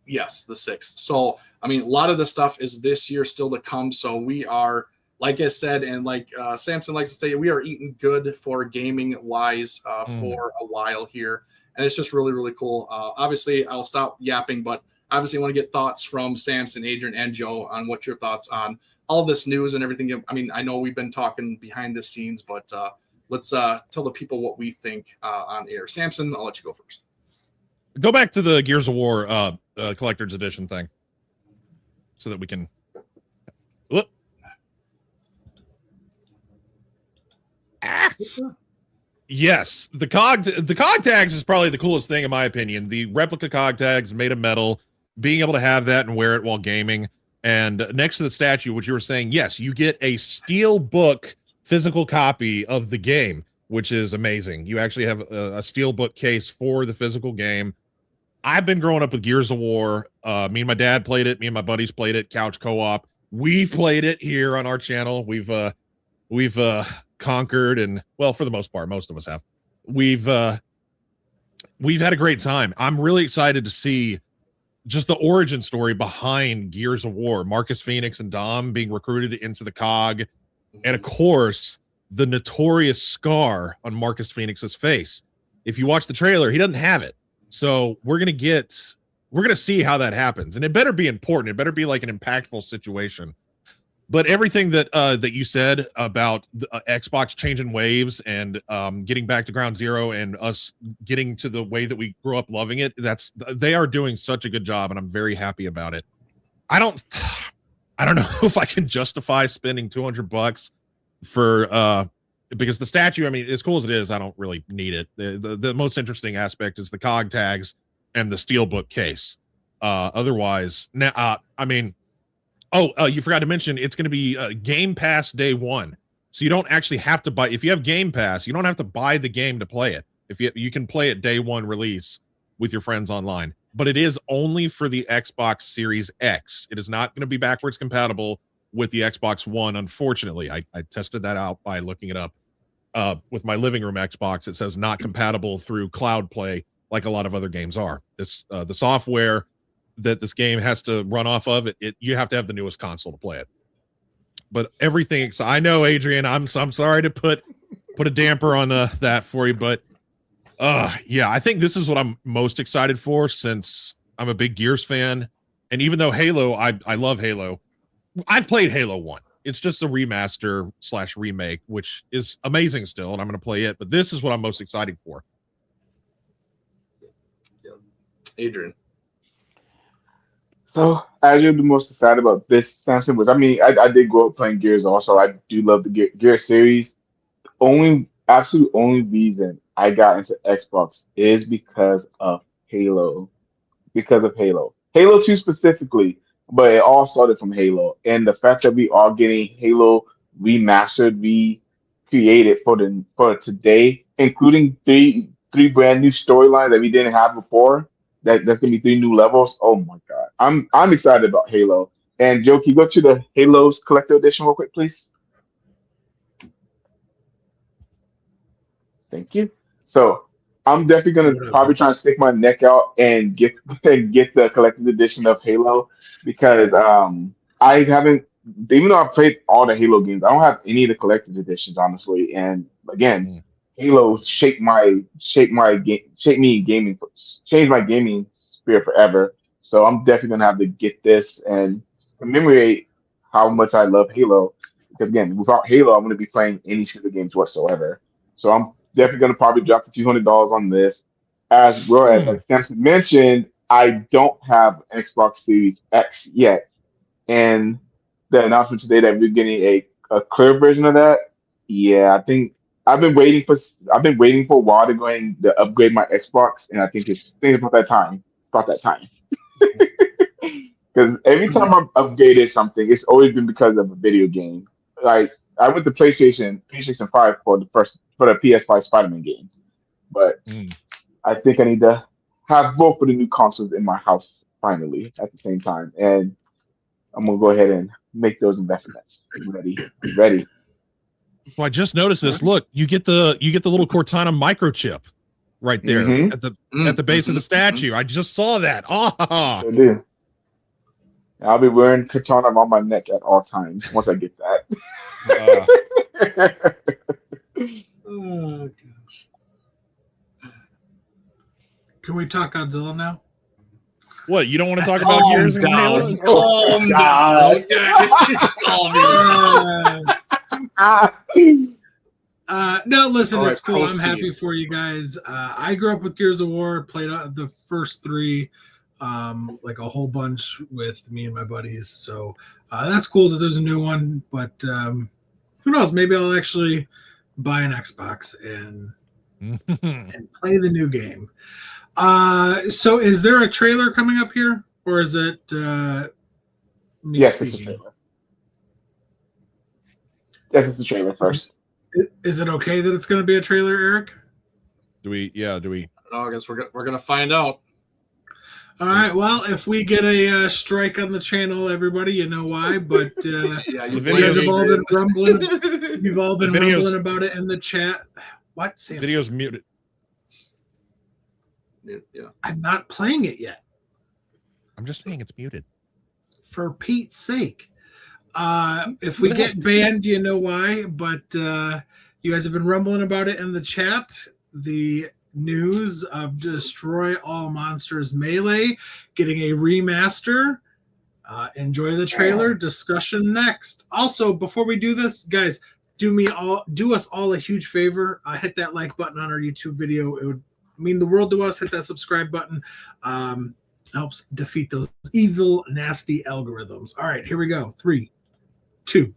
Yes, the 6th. So, I mean, a lot of the stuff is this year still to come. So we are, like I said, and like Samson likes to say, we are eating good for gaming wise for a while here. And it's just really, really cool. Obviously, I'll stop yapping, but obviously I want to get thoughts from Samson, Adrian, and Joe on what your thoughts on all this news and everything. I mean, I know we've been talking behind the scenes, but let's tell the people what we think on air. Samson, I'll let you go first. Go back to the Gears of War collector's edition thing so that we can. Whoop. Yes, the cog tags is probably the coolest thing in my opinion. The replica cog tags made of metal, being able to have that and wear it while gaming. And next to the statue, what you were saying, yes, you get a steel book physical copy of the game, which is amazing. You actually have a steel book case for the physical game. I've been growing up with Gears of War. Me and my dad played it. Me and my buddies played it. Couch co-op. We've played it here on our channel. We've conquered, and well, for the most part, most of us have. We've had a great time. I'm really excited to see just the origin story behind Gears of War. Marcus Phoenix and Dom being recruited into the COG, and of course, the notorious scar on Marcus Phoenix's face. If you watch the trailer, he doesn't have it. So we're gonna see how that happens, and it better be important. It better be like an impactful situation. But everything that that you said about the, Xbox changing waves and getting back to ground zero and us getting to the way that we grew up loving it, they are doing such a good job, and I'm very happy about it. I don't know if I can justify spending $200 for because the statue, I mean, as cool as it is, I don't really need it. The most interesting aspect is the cog tags and the steelbook case. Otherwise, now I mean. You forgot to mention it's going to be Game Pass day one, so you don't actually have to buy. If you have Game Pass, you don't have to buy the game to play it. If you can play it day one release with your friends online, but it is only for the Xbox Series X. It is not going to be backwards compatible with the Xbox One. Unfortunately, I tested that out by looking it up with my living room Xbox. It says not compatible through Cloud Play, like a lot of other games are. This the software that this game has to run off of it, you have to have the newest console to play it. But everything, I know, Adrian, I'm sorry to put a damper on that for you, but yeah, I think this is what I'm most excited for, since I'm a big Gears fan. And even though Halo, I love Halo, I've played Halo 1. It's just a remaster / remake, which is amazing still, and I'm going to play it. But this is what I'm most excited for. Adrian. So I am the most excited about this Samson, which I mean, I did grow up playing Gears also. I do love the Gear series. Absolute only reason I got into Xbox is because of Halo. Because of Halo. Halo 2 specifically, but it all started from Halo. And the fact that we are getting Halo remastered, recreated for today, including three brand new storylines that we didn't have before. That's gonna be 3 new levels. Oh my god. I'm excited about Halo. And Joe, can you go to the Halos Collector Edition real quick, please? Thank you. So I'm definitely gonna probably try and stick my neck out and get the collector's edition of Halo, because I haven't, even though I've played all the Halo games, I don't have any of the collector's editions, honestly. And again, Halo changed my gaming spirit forever. So I'm definitely gonna have to get this and commemorate how much I love Halo. Because again, without Halo, I'm gonna be playing any shooter games whatsoever. So I'm definitely gonna probably drop the $200 on this. As well as like Samson mentioned, I don't have an Xbox Series X yet, and the announcement today that we're getting a clear version of that. Yeah, I think I've been waiting for a while to go ahead and to upgrade my Xbox, and I think it's about that time. About that time. Because every time I've upgraded something, it's always been because of a video game. Like I went to PlayStation 5 for the PS5 Spider-Man game, but I think I need to have both of the new consoles in my house finally at the same time, and I'm gonna go ahead and make those investments. I'm ready. Well, I just noticed this. Look, you get the little Cortana microchip right there at the base of the statue. I just saw that. I do. I'll be wearing Katana on my neck at all times once I get that. Oh gosh. Can we talk Godzilla now? What, you don't want to talk about Gears and Halo? Calm down. No, listen, All it's right, cool. proceed. I'm happy for you guys. I grew up with Gears of War, played the first 3, like a whole bunch with me and my buddies. So that's cool that there's a new one. But who knows? Maybe I'll actually buy an Xbox and play the new game. So is there a trailer coming up here, or is it me Yes, speaking? it's a trailer. Yes, it's a trailer first. Is it okay that it's going to be a trailer, Eric? Do we? I guess we're gonna find out. All right. Well, if we get a strike on the channel, everybody, you know why. But Yeah, you guys have all been rumbling. You've all been The videos- rumbling about it in the chat. What? Sam? Video's muted. Yeah. I'm not playing it yet. I'm just saying it's muted. For Pete's sake. If we get banned, you know why. But you guys have been rumbling about it in the chat. The news of Destroy All Monsters Melee getting a remaster. Enjoy the trailer. Discussion next. Also, before we do this, guys, do us all a huge favor. Hit that like button on our YouTube video. It would mean the world to us. Hit that subscribe button. Helps defeat those evil, nasty algorithms. All right, here we go. 3, 2.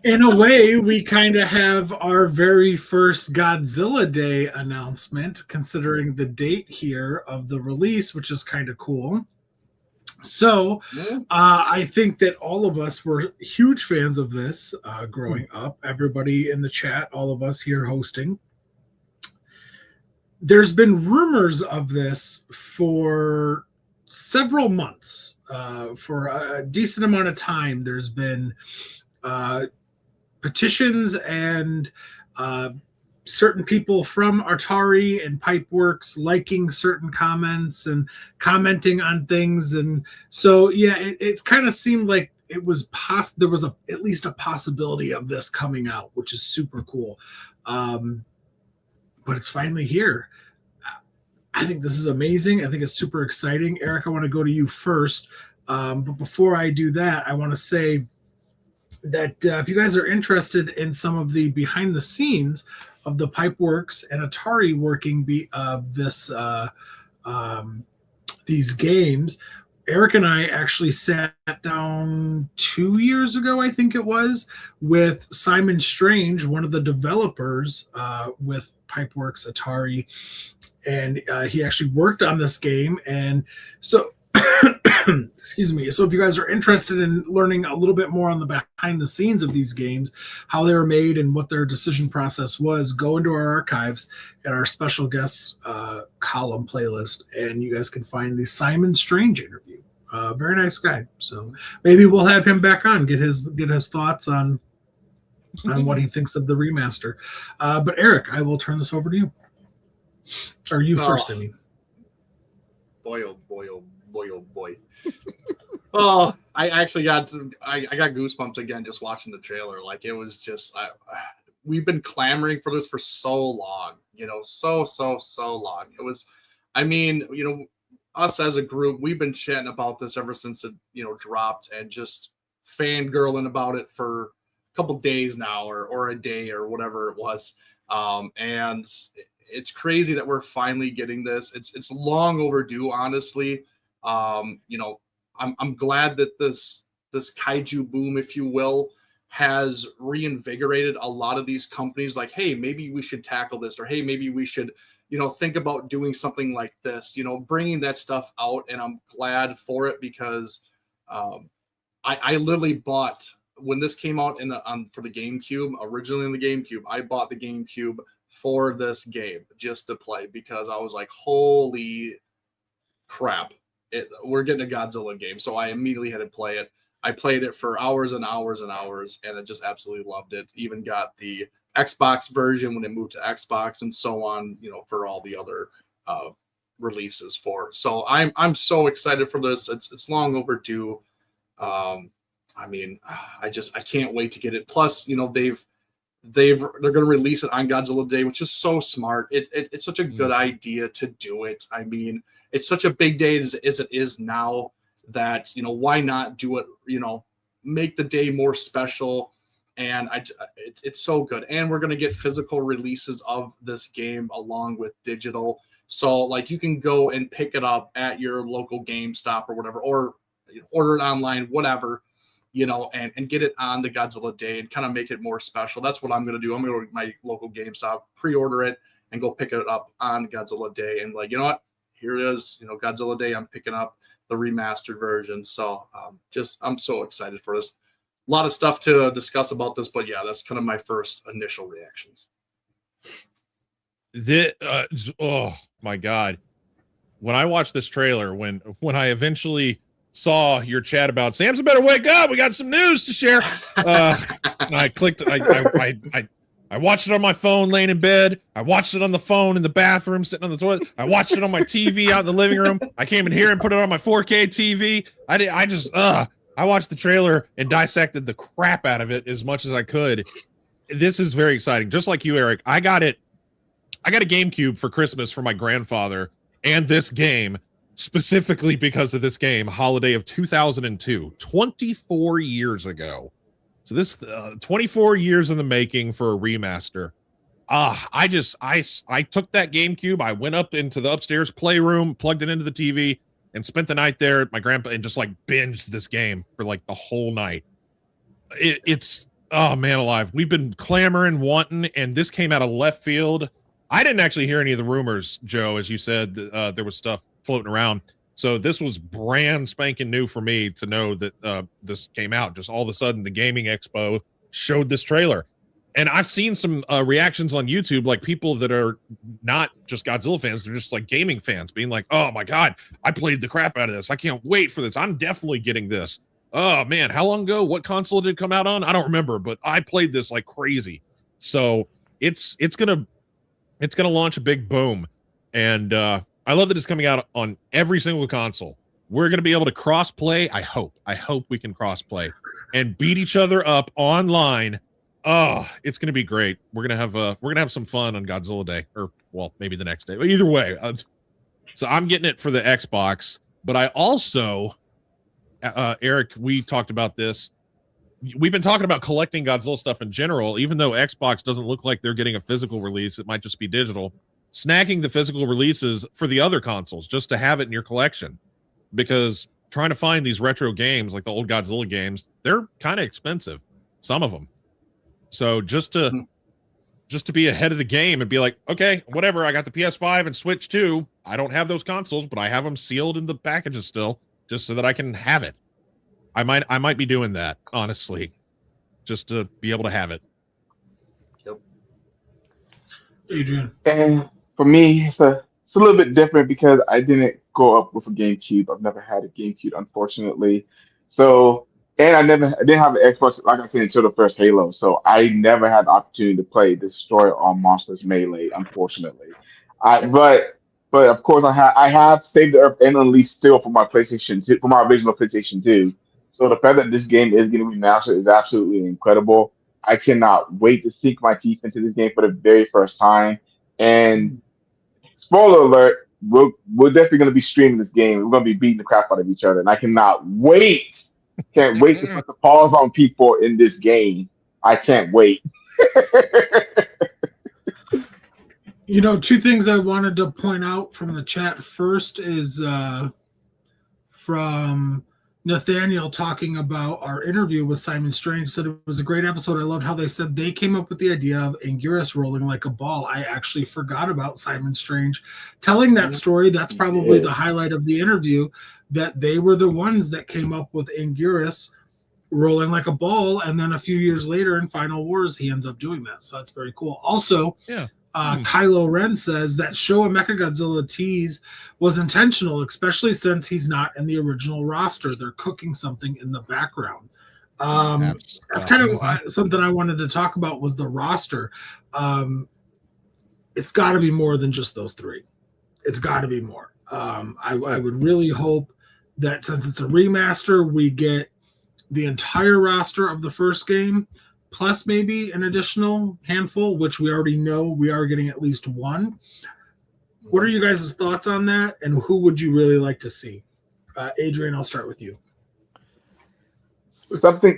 In a way, we kind of have our very first Godzilla Day announcement, considering the date here of the release, which is kind of cool. So I think that all of us were huge fans of this growing up. Everybody in the chat, all of us here hosting. There's been rumors of this for several months. For a decent amount of time, there's been petitions and certain people from Atari and Pipeworks liking certain comments and commenting on things. And so, yeah, it kind of seemed like it was there was at least a possibility of this coming out, which is super cool. But it's finally here. I think this is amazing. I think it's super exciting. Eric, I want to go to you first. But before I do that, I want to say that if you guys are interested in some of the behind the scenes of the Pipeworks and Atari working of this these games, Eric and I actually sat down 2 years ago, I think it was, with Simon Strange, one of the developers with Pipeworks Atari, and he actually worked on this game. And so Excuse me. So if you guys are interested in learning a little bit more on the behind the scenes of these games, how they were made and what their decision process was, go into our archives at our special guests column playlist, and you guys can find the Simon Strange interview. Very nice guy. So maybe we'll have him back on, get his thoughts on what he thinks of the remaster. But Eric, I will turn this over to you. Or you first, I mean. Boy, oh boy, oh boy, oh boy. Oh, I actually got I got goosebumps again just watching the trailer. Like, it was just we've been clamoring for this for so long, so long. It was, I mean, us as a group, we've been chatting about this ever since it dropped, and just fangirling about it for a couple days now, or a day, or whatever it was. And it's crazy that we're finally getting this. It's long overdue, honestly. I'm glad that this kaiju boom, if you will, has reinvigorated a lot of these companies. Like, hey, maybe we should tackle this, or hey, maybe we should, think about doing something like this. Bringing that stuff out, and I'm glad for it, because I literally bought, when this came out for the GameCube, originally in the GameCube, I bought the GameCube for this game just to play, because I was like, holy crap, we're getting a Godzilla game. So I immediately had to play it. I played it for hours and hours and hours, and I just absolutely loved it. Even got the Xbox version when it moved to Xbox, and so on, for all the other releases for. So I'm so excited for this. It's long overdue. I can't wait to get it. Plus, they're going to release it on Godzilla Day, which is so smart. It's such a good idea to do it. I mean, it's such a big day as it is now, that why not do it? Make the day more special. And it's so good. And we're going to get physical releases of this game along with digital. So, like, you can go and pick it up at your local GameStop or whatever, or order it online, whatever. And get it on the Godzilla Day and kind of make it more special. That's what I'm going to do. I'm going to go to my local GameStop, pre-order it, and go pick it up on Godzilla Day. And like, you know what? Here it is. Godzilla Day. I'm picking up the remastered version. So I'm so excited for this. A lot of stuff to discuss about this, but yeah, that's kind of my first initial reactions. Oh my God. When I watched this trailer, when I eventually saw your chat about Sam's better wake up, we got some news to share. I clicked. I watched it on my phone laying in bed. I watched it on the phone in the bathroom sitting on the toilet. I watched it on my TV out in the living room. I came in here and put it on my 4K TV. I watched the trailer and dissected the crap out of it as much as I could. This is very exciting. Just like you, Eric, I got a GameCube for Christmas for my grandfather, and this game specifically because of this game, holiday of 2002, 24 years ago. So this 24 years in the making for a remaster. I took that GameCube, I went up into the upstairs playroom, plugged it into the TV, and spent the night there at my grandpa, and just like binged this game for like the whole night. It's oh man alive. We've been clamoring, wanting, and this came out of left field. I didn't actually hear any of the rumors, Joe, as you said, there was stuff floating around. So this was brand spanking new for me to know that this came out. Just all of a sudden, the Gaming Expo showed this trailer. And I've seen some reactions on YouTube, like people that are not just Godzilla fans, they're just like gaming fans, being like, oh my God, I played the crap out of this. I can't wait for this. I'm definitely getting this. Oh man, how long ago? What console did it come out on? I don't remember, but I played this like crazy. So it's gonna launch a big boom. And I love that it's coming out on every single console. We're going to be able to cross-play. I hope we can cross-play and beat each other up online. Oh, it's going to be great. We're going to have some fun on Godzilla Day, or well, maybe the next day. But either way, so I'm getting it for the Xbox. But I also, Eric, we talked about this. We've been talking about collecting Godzilla stuff in general. Even though Xbox doesn't look like they're getting a physical release, it might just be digital. Snagging the physical releases for the other consoles just to have it in your collection, because trying to find these retro games like the old Godzilla games, they're kind of expensive, some of them. So just to be ahead of the game and be like, okay, whatever, I got the PS5 and Switch 2. I don't have those consoles, but I have them sealed in the packages still. just so that I can have it. I might be doing that, honestly, just to be able to have it. Yep. Adrian. And for me, it's a little bit different because I didn't grow up with a GameCube. I've never had a GameCube, unfortunately. So, and I didn't have an Xbox, like I said, until the first Halo. So I never had the opportunity to play Destroy All Monsters Melee, unfortunately. But of course I have Saved the Earth and Unleashed still for my PlayStation 2, for my original PlayStation 2. So the fact that this game is getting remastered is absolutely incredible. I cannot wait to sink my teeth into this game for the very first time. And spoiler alert, we're definitely going to be streaming this game. We're going to be beating the crap out of each other, and I cannot wait. Can't wait to put the paws on people in this game. I can't wait. You know, two things I wanted to point out from the chat. First is from Nathaniel talking about our interview with Simon Strange. Said it was a great episode. I loved how they said they came up with the idea of Anguirus rolling like a ball. I actually forgot about Simon Strange telling that story. That's probably the highlight of the interview, that they were the ones that came up with Anguirus rolling like a ball. And then a few years later in Final Wars, he ends up doing that. So that's very cool. Also, Kylo Ren says that Showa Mechagodzilla tease was intentional, especially since he's not in the original roster. They're cooking something in the background. That's kind of something I wanted to talk about was the roster. It's got to be more than just those three. It's got to be more. I would really hope that since it's a remaster, we get the entire roster of the first game, plus maybe an additional handful, which we already know we are getting at least one. What are you guys' thoughts on that, and who would you really like to see? Adrian, I'll start with you. Something.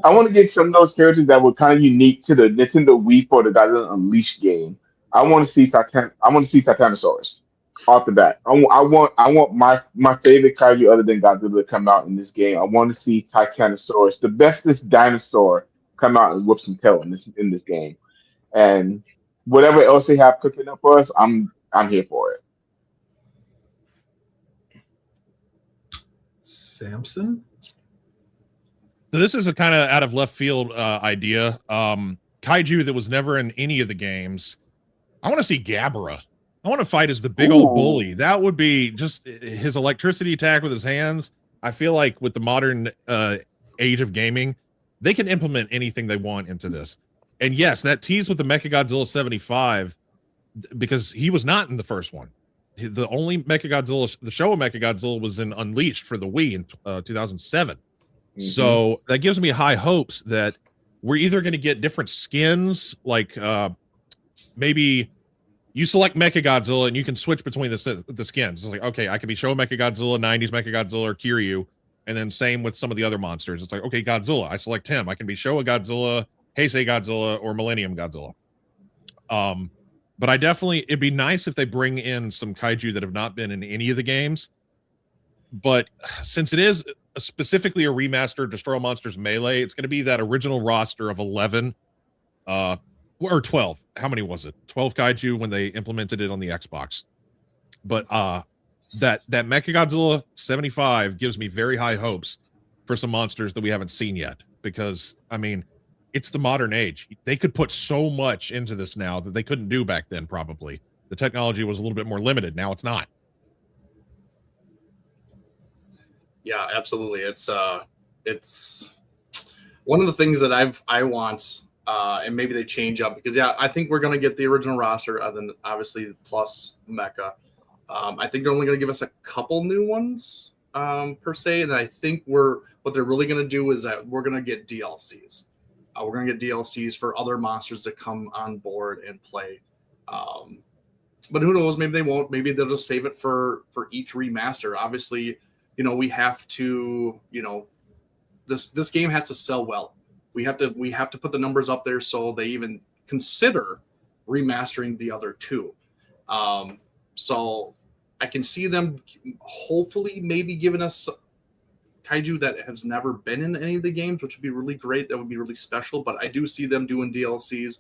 I want to get some of those characters that were kind of unique to the Nintendo Wii for the Godzilla Unleashed game. I want to see Titanosaurus off the bat. I want my favorite kaiju other than Godzilla to come out in this game. I want to see Titanosaurus, the bestest dinosaur, come out and whoop some tail in this game. And whatever else they have cooking up for us, I'm here for it. Samson? So this is a kind of out of left field idea. Kaiju that was never in any of the games. I want to see Gabra. I want to fight as the big old bully. That would be just his electricity attack with his hands. I feel like with the modern age of gaming, they can implement anything they want into this. And yes, that tease with the Mechagodzilla 75, because he was not in the first one. The only Mechagodzilla, the Showa Mechagodzilla, was in Unleashed for the Wii in 2007. So that gives me high hopes that we're either going to get different skins, like maybe you select Mechagodzilla and you can switch between the skins. It's like, okay, I can be Showa Mechagodzilla, 90s Mechagodzilla, or Kiryu. And then same with some of the other monsters. It's like, okay, Godzilla, I select him. I can be Showa Godzilla, Heisei Godzilla, or Millennium Godzilla. But it'd be nice if they bring in some kaiju that have not been in any of the games. But since it is specifically a remastered Destroy All Monsters Melee, it's going to be that original roster of 11 or 12. How many was it? 12 kaiju when they implemented it on the Xbox. But that Mechagodzilla 75 gives me very high hopes for some monsters that we haven't seen yet, because I mean, it's the modern age. They could put so much into this now that they couldn't do back then. Probably the technology was a little bit more limited. Now it's not. Yeah, absolutely. It's one of the things that I want, and maybe they change up, because I think we're going to get the original roster, and then obviously plus Mecha. I think they're only going to give us a couple new ones per se, and then I think what they're really going to do is that we're going to get DLCs. We're going to get DLCs for other monsters to come on board and play. But who knows? Maybe they won't. Maybe they'll just save it for each remaster. Obviously, we have to. This game has to sell well. We have to put the numbers up there so they even consider remastering the other two. So I can see them hopefully maybe giving us kaiju that has never been in any of the games, which would be really great. That would be really special. But I do see them doing DLCs.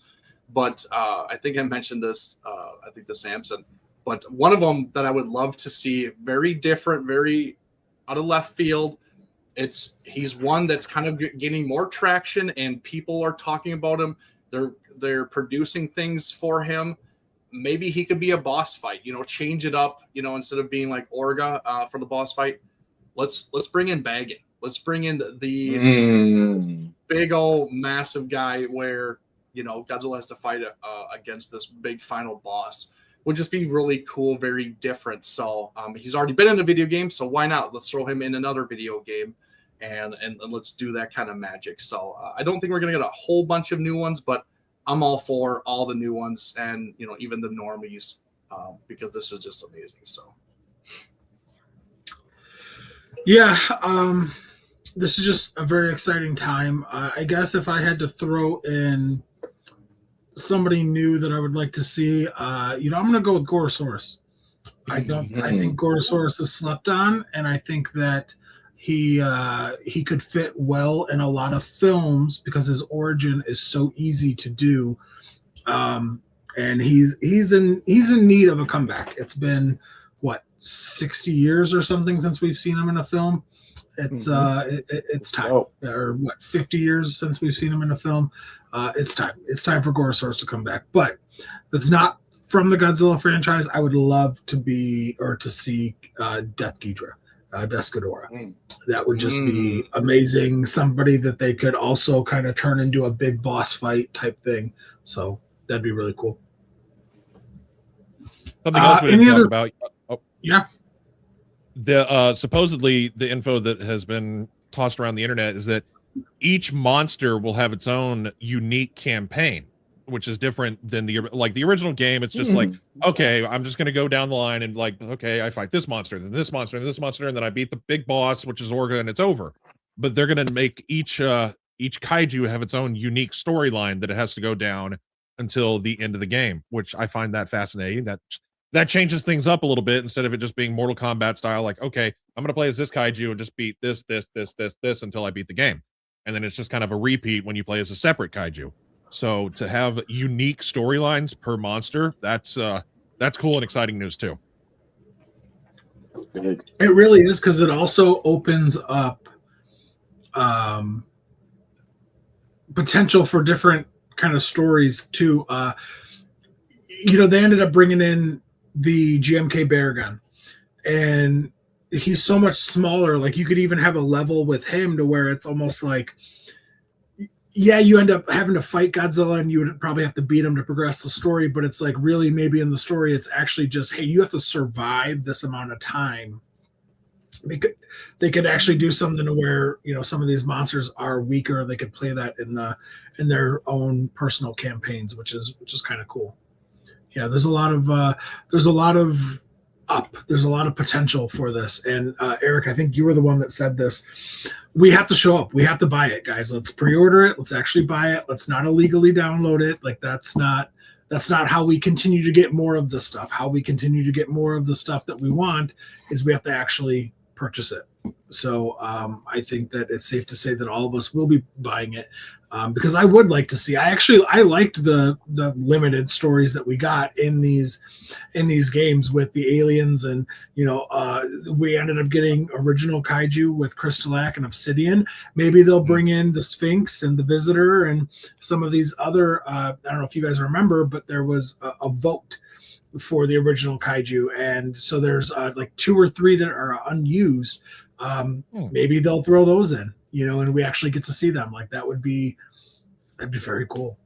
But I think I mentioned this, I think the Samson. But one of them that I would love to see, very different, very out of left field. He's one that's kind of gaining more traction, and people are talking about him. They're producing things for him. Maybe he could be a boss fight, change it up, instead of being like Orga for the boss fight. Let's bring in Baggin. Let's bring in the big old massive guy where, Godzilla has to fight against this big final boss. Would just be really cool, very different. So he's already been in a video game, so why not? Let's throw him in another video game and let's do that kind of magic. So I don't think we're going to get a whole bunch of new ones, but I'm all for all the new ones and, even the normies because this is just amazing. So, yeah, this is just a very exciting time. I guess if I had to throw in somebody new that I would like to see, I'm going to go with Gorosaurus. I think Gorosaurus is slept on, and I think that he could fit well in a lot of films because his origin is so easy to do, and he's in need of a comeback. It's been 60 years or something since we've seen him in a film. It's it's time, or 50 years since we've seen him in a film. It's time for Gorosaurus to come back, but if it's not from the Godzilla franchise, I would love to see Death Ghidorah. Descadora. That would just be amazing. Somebody that they could also kind of turn into a big boss fight type thing. So that'd be really cool. Something else we didn't talk about. Yeah. The supposedly the info that has been tossed around the internet is that each monster will have its own unique campaign, which is different than the original game. It's just like, okay, I'm just going to go down the line and okay, I fight this monster, then this monster, and this monster, and then I beat the big boss, which is Orga, and it's over. But they're going to make each kaiju have its own unique storyline that it has to go down until the end of the game, which I find that fascinating. That changes things up a little bit instead of it just being Mortal Kombat style. Like, okay, I'm going to play as this kaiju and just beat this until I beat the game. And then it's just kind of a repeat when you play as a separate kaiju. So to have unique storylines per monster, that's cool and exciting news too. It really is, because it also opens up potential for different kind of stories too. They ended up bringing in the GMK Bear Gun, and he's so much smaller. Like, you could even have a level with him to where it's almost like, yeah, you end up having to fight Godzilla and you would probably have to beat him to progress the story, but it's like, really, maybe in the story it's actually just, hey, you have to survive this amount of time. They could actually do something to where, some of these monsters are weaker. They could play that in their own personal campaigns, which is kind of cool. Yeah, there's a lot of potential for this. And Eric, I think you were the one that said this. We have to show up. We have to buy it, guys. Let's pre-order it. Let's actually buy it. Let's not illegally download it. Like, that's not how we continue to get more of the stuff. How we continue to get more of the stuff that we want is we have to actually purchase it. So I think that it's safe to say that all of us will be buying it, because I would like to see. I liked the limited stories that we got in these games with the aliens, and we ended up getting original kaiju with Crystalak and Obsidian. Maybe they'll bring in the Sphinx and the Visitor and some of these other. I don't know if you guys remember, but there was a vote for the original kaiju, and so there's like 2 or 3 that are unused. Maybe they'll throw those in, and we actually get to see them. Like, that'd be very cool.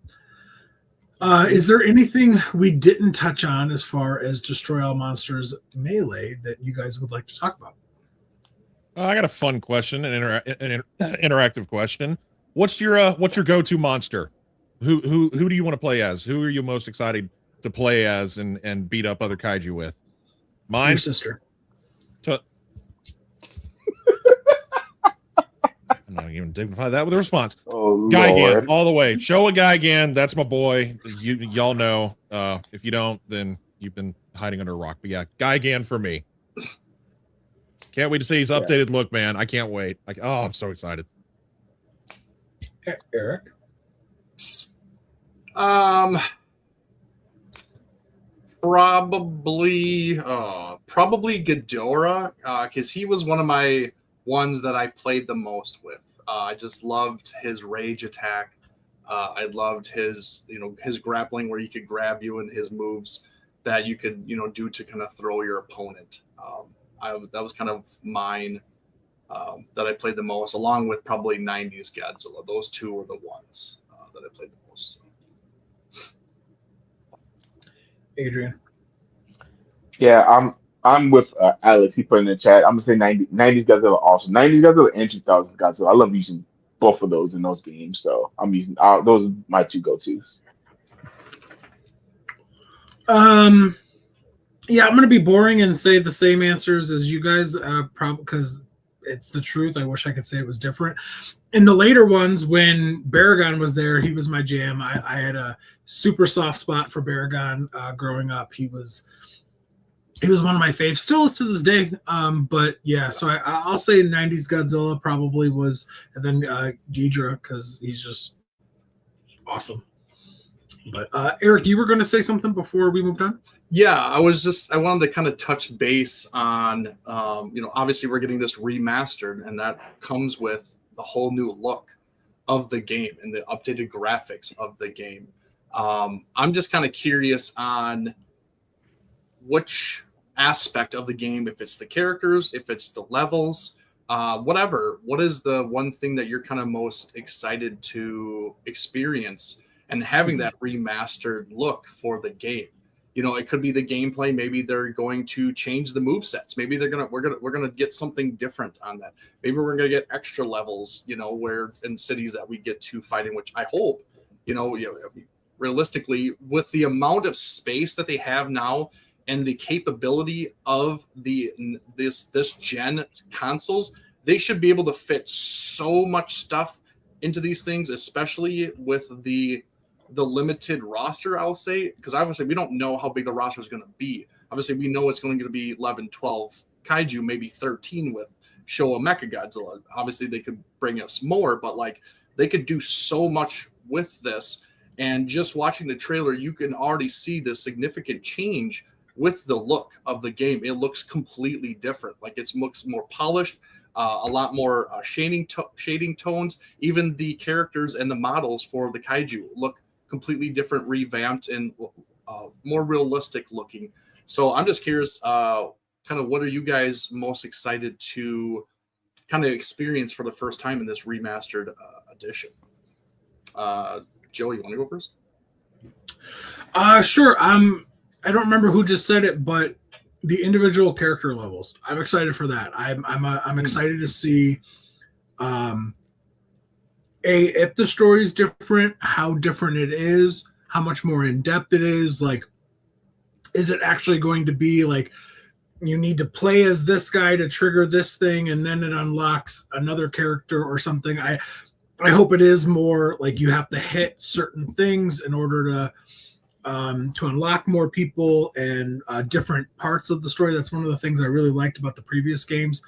Is there anything we didn't touch on as far as Destroy All Monsters Melee that you guys would like to talk about? I got a fun question, an interactive question. What's your go-to monster? Who do you want to play as? Who are you most excited to play as and beat up other kaiju with? Mine? Your sister. I'm not even dignify that with a response. Oh, Gigan, all the way. Show a Gigan. That's my boy. Y'all know. If you don't, then you've been hiding under a rock. But yeah, Gigan for me. Can't wait to see his updated look, man. I can't wait. I'm so excited. Eric? Probably Probably Ghidorah, because he was one of my ones that I played the most with. I just loved his rage attack. I loved his, his grappling where he could grab you, and his moves that you could, do to kind of throw your opponent. That was kind of mine that I played the most, along with probably 90s Godzilla. Those two were the ones that I played the most. Adrian. Yeah, I'm with Alex. He put in the chat. I'm gonna say 90s Godzilla also. 90s Godzilla and 2000s Godzilla. I love using both of those in those games, so I'm using those are my two go-tos. Yeah, I'm gonna be boring and say the same answers as you guys, probably because it's the truth. I wish I could say it was different. In the later ones, when Baragon was there, he was my jam. I had a super soft spot for Baragon growing up. He was one of my faves, still is to this day. But yeah, so I'll say 90s Godzilla probably was, and then Ghidorah, because he's just awesome. But Eric, you were going to say something before we moved on? Yeah, I wanted to kind of touch base on, obviously we're getting this remastered, and that comes with the whole new look of the game and the updated graphics of the game. I'm just kind of curious on which aspect of the game, if it's the characters, if it's the levels, whatever. What is the one thing that you're kind of most excited to experience and having that remastered look for the game? It could be the gameplay. Maybe they're going to change the move sets. Maybe we're gonna get something different on that. Maybe we're gonna get extra levels, where in cities that we get to fight in, which I hope, realistically, with the amount of space that they have now and the capability of this gen consoles, they should be able to fit so much stuff into these things, especially with the limited roster, I'll say, because obviously we don't know how big the roster is going to be. Obviously, we know it's going to be 11, 12 Kaiju, maybe 13 with Showa Mechagodzilla. Obviously, they could bring us more, but they could do so much with this. And just watching the trailer, you can already see the significant change with the look of the game. It looks completely different. It looks more polished, a lot more shading tones. Even the characters and the models for the Kaiju look completely different, revamped, and more realistic looking. So I'm just curious, kind of what are you guys most excited to kind of experience for the first time in this remastered edition? Joe, you want to go first? Sure. I don't remember who just said it, but the individual character levels, I'm excited for that. I'm excited to see if the story is different, how different it is, how much more in depth it is. Is it actually going to be you need to play as this guy to trigger this thing, and then it unlocks another character or something? I hope it is more you have to hit certain things in order to unlock more people and different parts of the story. That's one of the things I really liked about the previous games,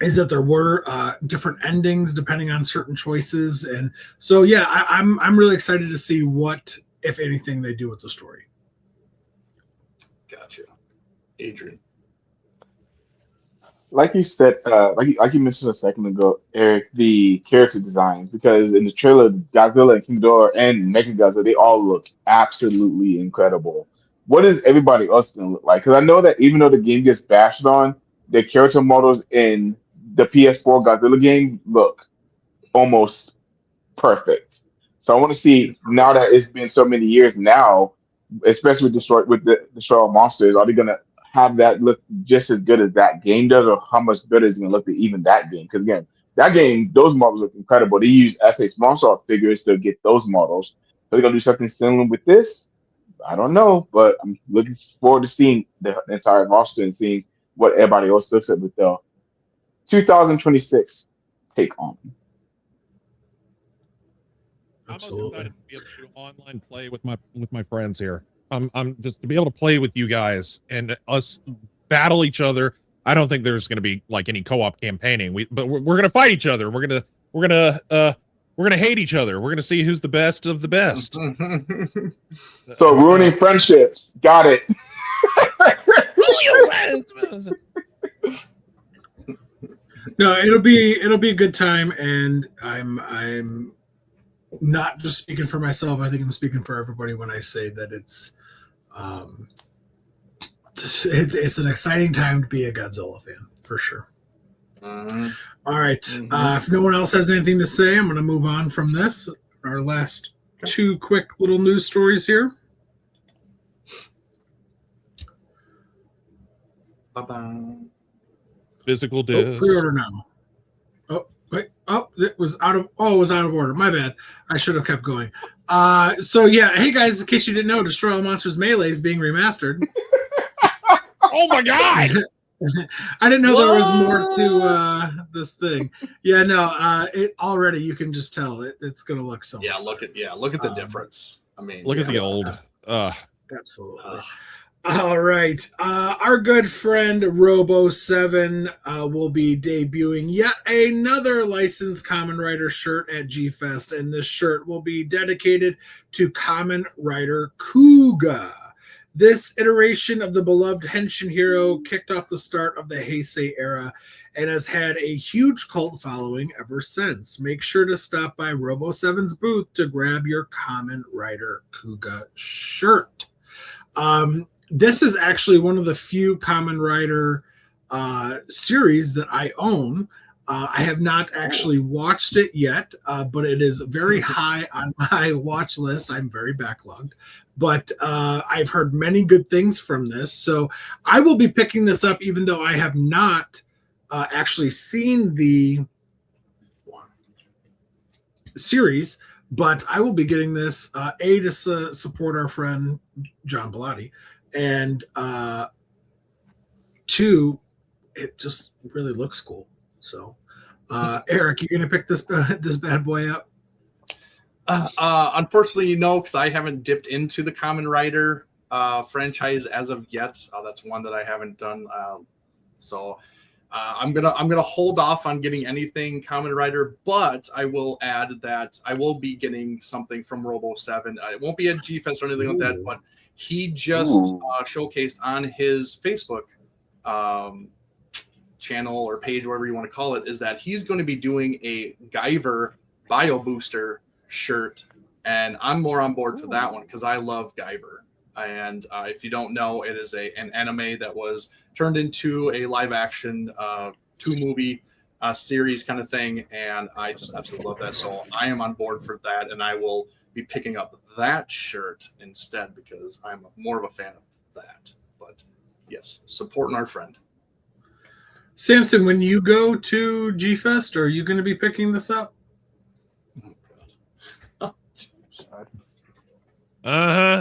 is that there were different endings depending on certain choices. And so, yeah, I'm really excited to see what, if anything, they do with the story. Gotcha. Adrian. Like you said, like you mentioned a second ago, Eric, the character designs, because in the trailer, Godzilla and King Ghidorah and Mechagodzilla, they all look absolutely incredible. What is everybody else going to look like? Because I know that even though the game gets bashed on, the character models in the PS4 Godzilla game look almost perfect. So I want to see, now that it's been so many years now, especially with the Destroy All Monsters, are they going to have that look just as good as that game does, or how much better is it going to look than even that game? Because again, that game, those models look incredible. They use SA Small figures to get those models. So they're going to do something similar with this? I don't know, but I'm looking forward to seeing the entire roster and seeing what everybody else looks at with the 2026 take on. Absolutely. I'm excited to be able to do online play with my friends here. I'm just to be able to play with you guys and us battle each other. I don't think there's going to be any co-op campaigning. But we're going to fight each other. We're going to hate each other. We're going to see who's the best of the best. So ruining friendships. Got it. you. No, it'll be a good time, and I'm not just speaking for myself. I think I'm speaking for everybody when I say that it's an exciting time to be a Godzilla fan for sure. Mm-hmm. All right. If no one else has anything to say, I'm going to move on from this. Our last two quick little news stories here. Bye-bye. Physical disc. Pre-order now. Oh, wait. Oh, it was out of order. My bad. I should have kept going. So yeah, hey guys, in case you didn't know, Destroy All Monsters Melee is being remastered. Oh my god! I didn't know there was more to this thing. Yeah, no, it already you can just tell it's gonna look so much look at the difference. I mean, look at the old. Absolutely. All right. Our good friend Robo7 will be debuting yet another licensed Kamen Rider shirt at G-Fest, and this shirt will be dedicated to Kamen Rider Kuga. This iteration of the beloved Henshin hero kicked off the start of the Heisei era and has had a huge cult following ever since. Make sure to stop by Robo7's booth to grab your Kamen Rider Kuga shirt. This is actually one of the few Kamen Rider series that I own. I have not actually watched it yet, but it is very high on my watch list. I'm very backlogged. But I've heard many good things from this. So I will be picking this up, even though I have not actually seen the series. But I will be getting this, to support our friend John Bellotti. And two, it just really looks cool. So, Eric, you gonna pick this bad boy up? Unfortunately, no, because I haven't dipped into the Kamen Rider franchise as of yet. That's one that I haven't done. So I'm gonna hold off on getting anything Kamen Rider, but I will add that I will be getting something from Robo7. It won't be at G-Fest or anything like that, but he just showcased on his Facebook channel or page, whatever you want to call it, is that he's going to be doing a Guyver Bio Booster shirt, and I'm more on board for that one because I love Guyver. And if you don't know, it is an anime that was turned into a live action 2-movie series kind of thing, and I just absolutely love that. So I am on board for that, and I will be picking up that shirt instead because I'm more of a fan of that. But yes, supporting our friend. Samson, when you go to G-Fest, are you going to be picking this up? Oh, God.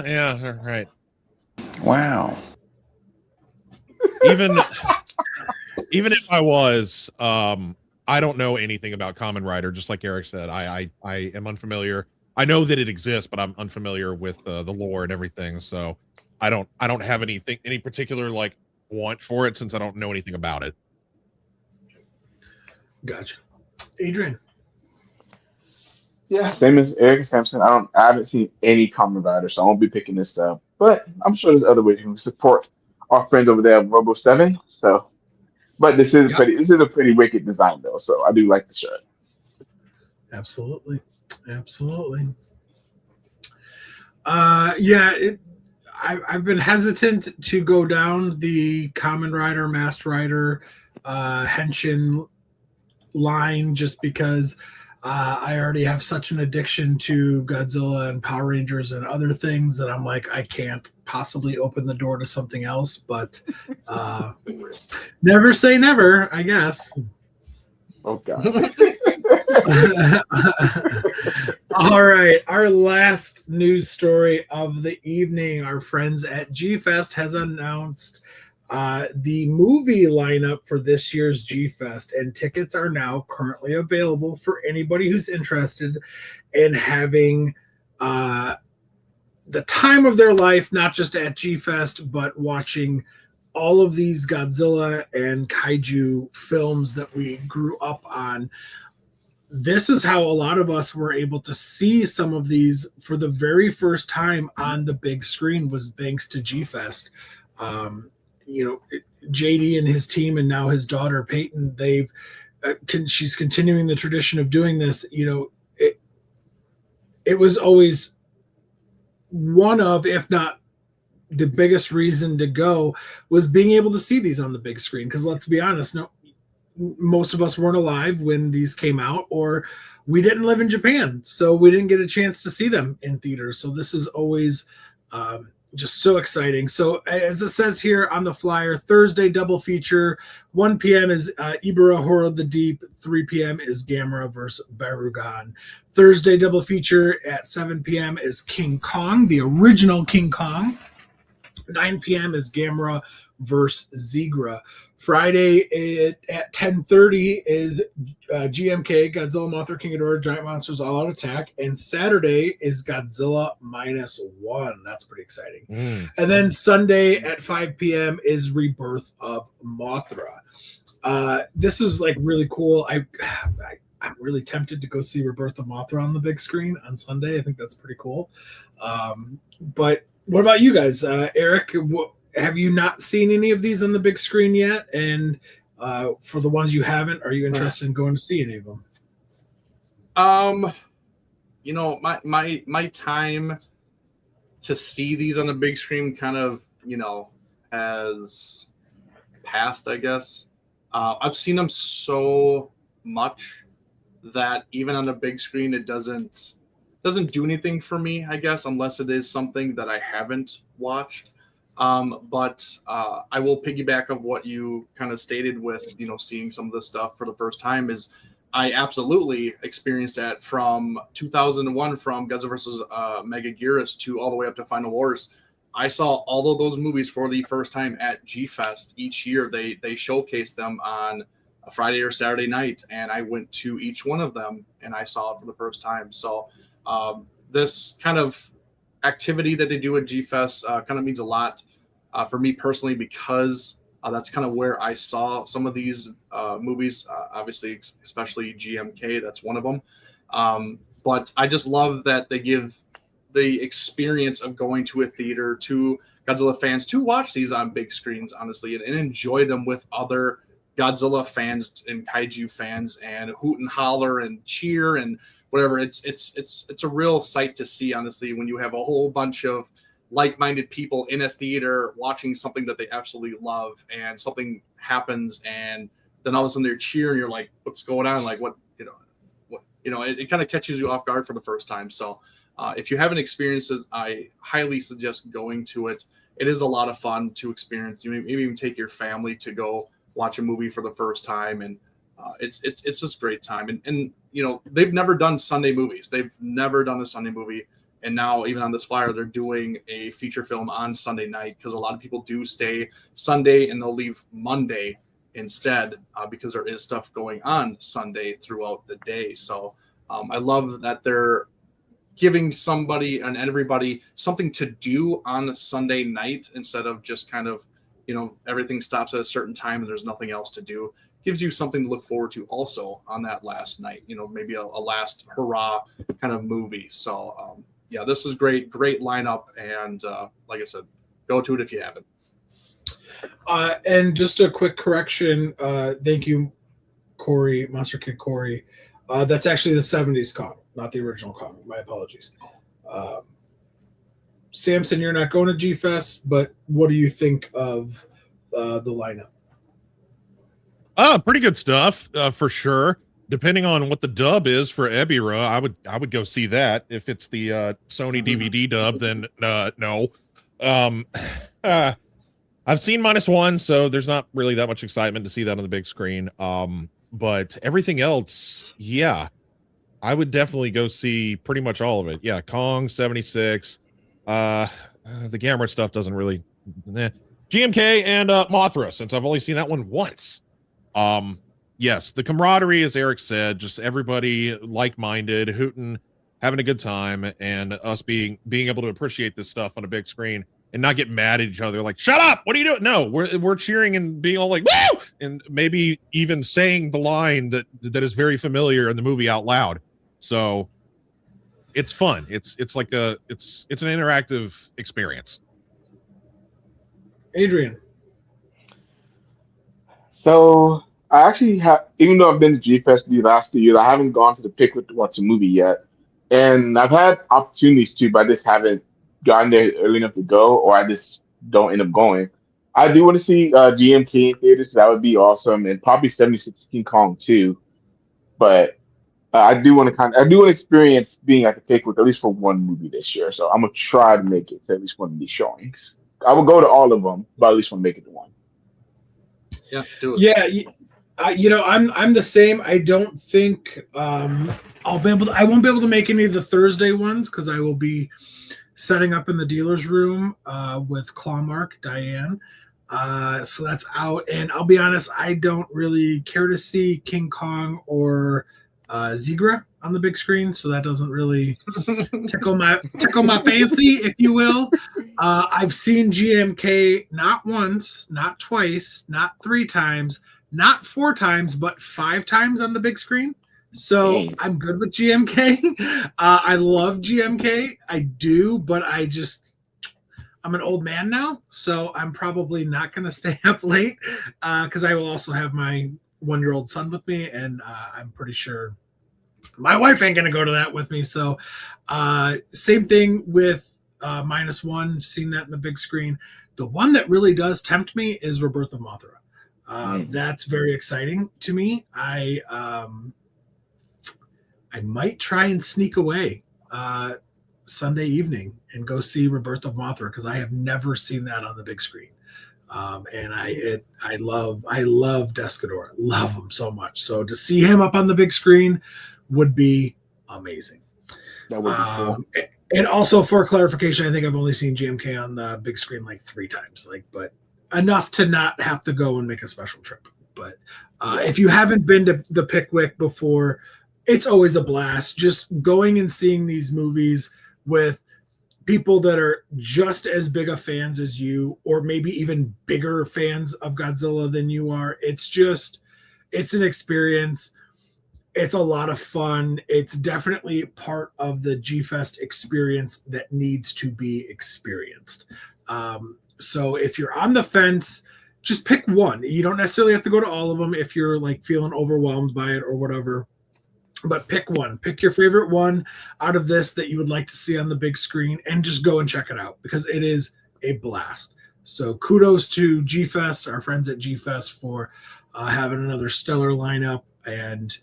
Yeah, right. Wow. Even if I was, I don't know anything about Kamen Rider. Just like Eric said, I am unfamiliar. I know that it exists, but I'm unfamiliar with the lore and everything. So I don't have any particular like want for it since I don't know anything about it. Gotcha. Adrian. Yeah, same as Eric Sampson. I haven't seen any Kamen Rider, so I won't be picking this up. But I'm sure there's other ways you can support our friends over there at Robo7. So, but this is a pretty wicked design though. So I do like the shirt. Absolutely. I've been hesitant to go down the Kamen Rider, Masked Rider, Henshin line just because I already have such an addiction to Godzilla and Power Rangers and other things that I'm like, I can't possibly open the door to something else. But never say never, I guess. Oh, God. All right. Our last news story of the evening. Our friends at G-Fest has announced the movie lineup for this year's G-Fest, and tickets are now currently available for anybody who's interested in having the time of their life, not just at G-Fest, but watching all of these Godzilla and Kaiju films that we grew up on. This is how a lot of us were able to see some of these for the very first time on the big screen, was thanks to G-Fest. JD and his team, and now his daughter Peyton, she's continuing the tradition of doing this. It was always one of, if not the biggest reason to go, was being able to see these on the big screen. Because let's be honest, most of us weren't alive when these came out, or we didn't live in Japan, so we didn't get a chance to see them in theaters. So this is always just so exciting. So as it says here on the flyer, Thursday double feature, 1 p.m. is Ibara Horror of the Deep, 3 p.m. is Gamera versus Barugan. Thursday double feature at 7 p.m. is King Kong, the original King Kong. 9 p.m. is Gamera versus Zigra. Friday at 10:30 is GMK, Godzilla, Mothra, King Ghidorah, Giant Monsters, All Out Attack. And Saturday is Godzilla -1. That's pretty exciting. And then Sunday at 5 p.m. is Rebirth of Mothra. This is like really cool. I'm really tempted to go see Rebirth of Mothra on the big screen on Sunday. I think that's pretty cool. But what about you guys? Eric, have you not seen any of these on the big screen yet? And for the ones you haven't, are you interested in going to see any of them? My time to see these on the big screen kind of, has passed, I guess. I've seen them so much that even on the big screen, it doesn't do anything for me, I guess, unless it is something that I haven't watched. But I will piggyback of what you kind of stated with, seeing some of this stuff for the first time. Is I absolutely experienced that from 2001, from Godzilla vs. Megaguirus to all the way up to Final Wars. I saw all of those movies for the first time at G-Fest. Each year they showcase them on a Friday or Saturday night, and I went to each one of them and I saw it for the first time. So this kind of activity that they do at G-Fest kind of means a lot for me personally, because that's kind of where I saw some of these movies, obviously, especially GMK. That's one of them. But I just love that they give the experience of going to a theater to Godzilla fans to watch these on big screens, honestly, and enjoy them with other Godzilla fans and Kaiju fans, and hoot and holler and cheer and whatever. It's a real sight to see, honestly, when you have a whole bunch of like-minded people in a theater watching something that they absolutely love, and something happens, and then all of a sudden they're cheering. You're like, what's going on? Like, it kind of catches you off guard for the first time. So if you haven't experienced it, I highly suggest going to it. It is a lot of fun to experience. You maybe even take your family to go watch a movie for the first time, and it's just a great time. And they've never done Sunday movies. They've never done a Sunday movie. And now, even on this flyer, they're doing a feature film on Sunday night, because a lot of people do stay Sunday and they'll leave Monday instead, because there is stuff going on Sunday throughout the day. So I love that they're giving somebody and everybody something to do on Sunday night, instead of just kind of, everything stops at a certain time and there's nothing else to do. Gives you something to look forward to also on that last night, maybe a last hurrah kind of movie. So, yeah, this is great lineup. And like I said, go to it if you haven't. And just a quick correction. Thank you, Corey, Monster Kid Corey. That's actually the 70s Kong, not the original Kong. My apologies. Samson, you're not going to G-Fest, but what do you think of the lineup? Pretty good stuff, for sure. Depending on what the dub is for Ebirah, I would go see that. If it's the Sony DVD dub, then no. I've seen -1, so there's not really that much excitement to see that on the big screen. But everything else, yeah, I would definitely go see pretty much all of it. Yeah, Kong 76. The Gamera stuff doesn't really. GMK and Mothra, since I've only seen that one once. Yes, the camaraderie, as Eric said, just everybody like-minded, hooting, having a good time, and us being able to appreciate this stuff on a big screen and not get mad at each other like, shut up, what are you doing? No, we're cheering and being all like, woo! And maybe even saying the line that is very familiar in the movie out loud. So it's fun. It's like it's an interactive experience. Adrian. So I actually have, even though I've been to G Fest the last 2 years, I haven't gone to the Pickwick to watch a movie yet. And I've had opportunities to, but I just haven't gotten there early enough to go, or I just don't end up going. I do want to see GMK in theaters. That would be awesome, and probably 76 King Kong too. But I do want to I do want to experience being at the Pickwick at least for one movie this year. So I'm gonna try to make it to at least one of these showings. I will go to all of them, but at least want to make it to one. Yeah, do it. Yeah, I'm the same. I don't think I'll be able to. I won't be able to make any of the Thursday ones because I will be setting up in the dealer's room with Clawmark Diane. So that's out. And I'll be honest, I don't really care to see King Kong or Zigra on the big screen, so that doesn't really tickle my fancy, if you will. I've seen GMK not once, not twice, not 3 times, not 4 times, but 5 times on the big screen. So I'm good with GMK. I love GMK. I do, but I'm an old man now, so I'm probably not going to stay up late because I will also have my 1-year-old son with me, and I'm pretty sure my wife ain't going to go to that with me. So same thing with -1, seen that in the big screen. The one that really does tempt me is Rebirth of Mothra. That's very exciting to me. I might try and sneak away Sunday evening and go see Rebirth of Mothra because I have never seen that on the big screen. And I love Descador. I love him so much. So to see him up on the big screen would be amazing. That would be cool. And also for clarification, I think I've only seen GMK on the big screen like 3 times, but enough to not have to go and make a special trip. But if you haven't been to the Pickwick before, it's always a blast. Just going and seeing these movies with people that are just as big of fans as you, or maybe even bigger fans of Godzilla than you are. It's an experience. It's a lot of fun. It's definitely part of the G-Fest experience that needs to be experienced. So if you're on the fence, just pick one. You don't necessarily have to go to all of them if you're feeling overwhelmed by it or whatever. But pick one. Pick your favorite one out of this that you would like to see on the big screen and just go and check it out because it is a blast. So kudos to G-Fest, our friends at G-Fest, for having another stellar lineup, and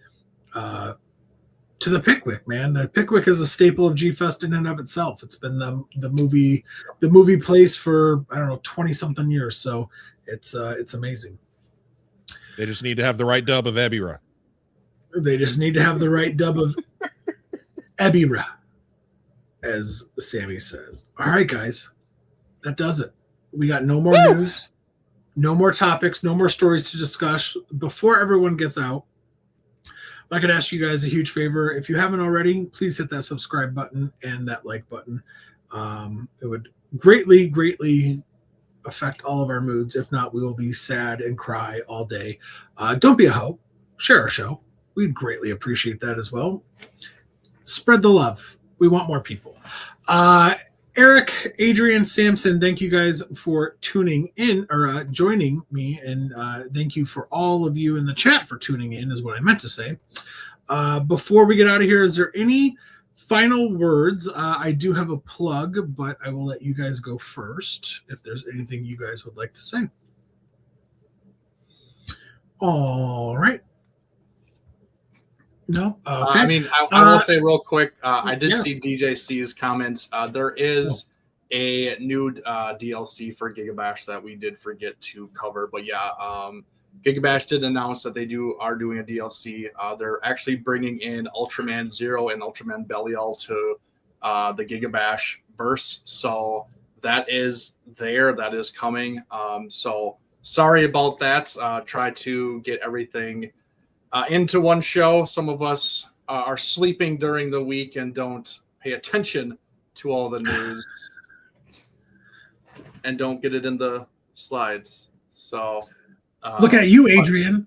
to the Pickwick, man. The Pickwick is a staple of G-Fest in and of itself. It's been the movie place for 20-something years. So it's amazing. They just need to have the right dub of Ebira. They just need to have the right dub of Ebira, as Sammy says. All right, guys, that does it. We got no more news, no more topics, no more stories to discuss. Before everyone gets out, I could ask you guys a huge favor. If you haven't already, please hit that subscribe button and that like button. It would greatly, greatly affect all of our moods. If not, we will be sad and cry all day. Don't be a hoe. Share our show. We'd greatly appreciate that as well. Spread the love. We want more people. Eric, Adrian, Samson, thank you guys for tuning in or joining me. And thank you for all of you in the chat for tuning in is what I meant to say. Before we get out of here, is there any final words? I do have a plug, but I will let you guys go first if there's anything you guys would like to say. All right. No. Okay. I mean, I will say real quick. I did see DJ C's comments. There is a new DLC for Gigabash that we did forget to cover, but Gigabash did announce that they are doing a DLC. They're actually bringing in Ultraman Zero and Ultraman Belial to the Gigabash verse. So that is there. That is coming. So sorry about that. Try to get everything into one show. Some of us are sleeping during the week and don't pay attention to all the news and don't get it in the slides. So looking at you, Adrian.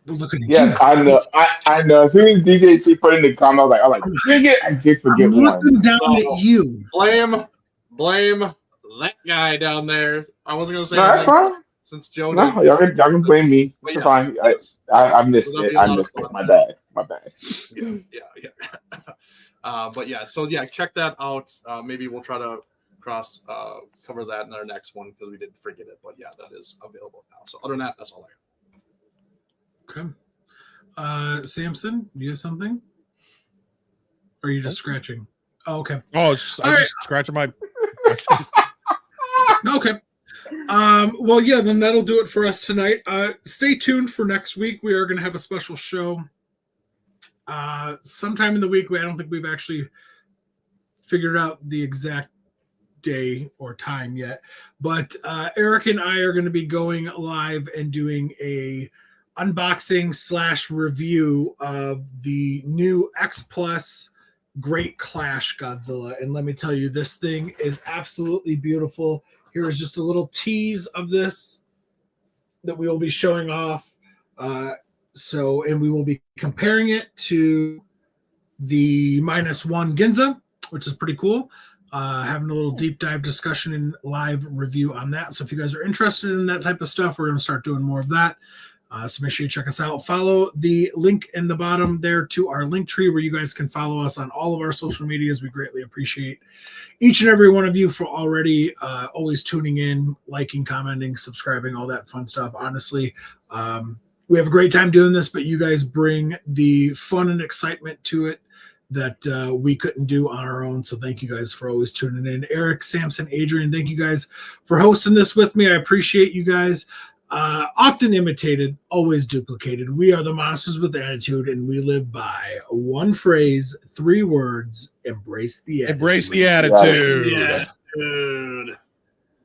Looking at yes, you. I know. I know. As soon as DJC put in the comment, I was like, dang it, I did forget I'm looking down at you. Blame that guy down there. I wasn't gonna say no, that's fine. since Joe. No, y'all can blame me. It's Yes, fine. yes. I missed That'll it. be a I lot of missed it. fun. My bad. My bad. Yeah. But yeah, so yeah, check that out. Maybe we'll try to cover that in our next one because we didn't forget it. But yeah, that is available now. So other than that, that's all I got. Okay. Samson, do you have something? Or are you just scratching? Oh, okay. Oh, I'm just scratching my face. Okay. Well, yeah, then that'll do it for us tonight. Stay tuned for next week. We are going to have a special show. Sometime in the week. I don't think we've actually figured out the exact day or time yet, but Eric and I are going to be going live and doing a unboxing / review of the new X Plus Great Clash Godzilla. And let me tell you, this thing is absolutely beautiful. Here is just a little tease of this that we will be showing off. And we will be comparing it to the -1 Ginza, which is pretty cool. Having a little deep dive discussion and live review on that. So if you guys are interested in that type of stuff, we're going to start doing more of that. So make sure you check us out. Follow the link in the bottom there to our link tree where you guys can follow us on all of our social medias. We greatly appreciate each and every one of you for already always tuning in, liking, commenting, subscribing, all that fun stuff. Honestly, we have a great time doing this, but you guys bring the fun and excitement to it that we couldn't do on our own. So thank you guys for always tuning in. Eric, Samson, Adrian, thank you guys for hosting this with me. I appreciate you guys. Often imitated, always duplicated. We are the Monsters with Attitude, and we live by one phrase, 3 words: embrace the attitude. Embrace the attitude. Yeah.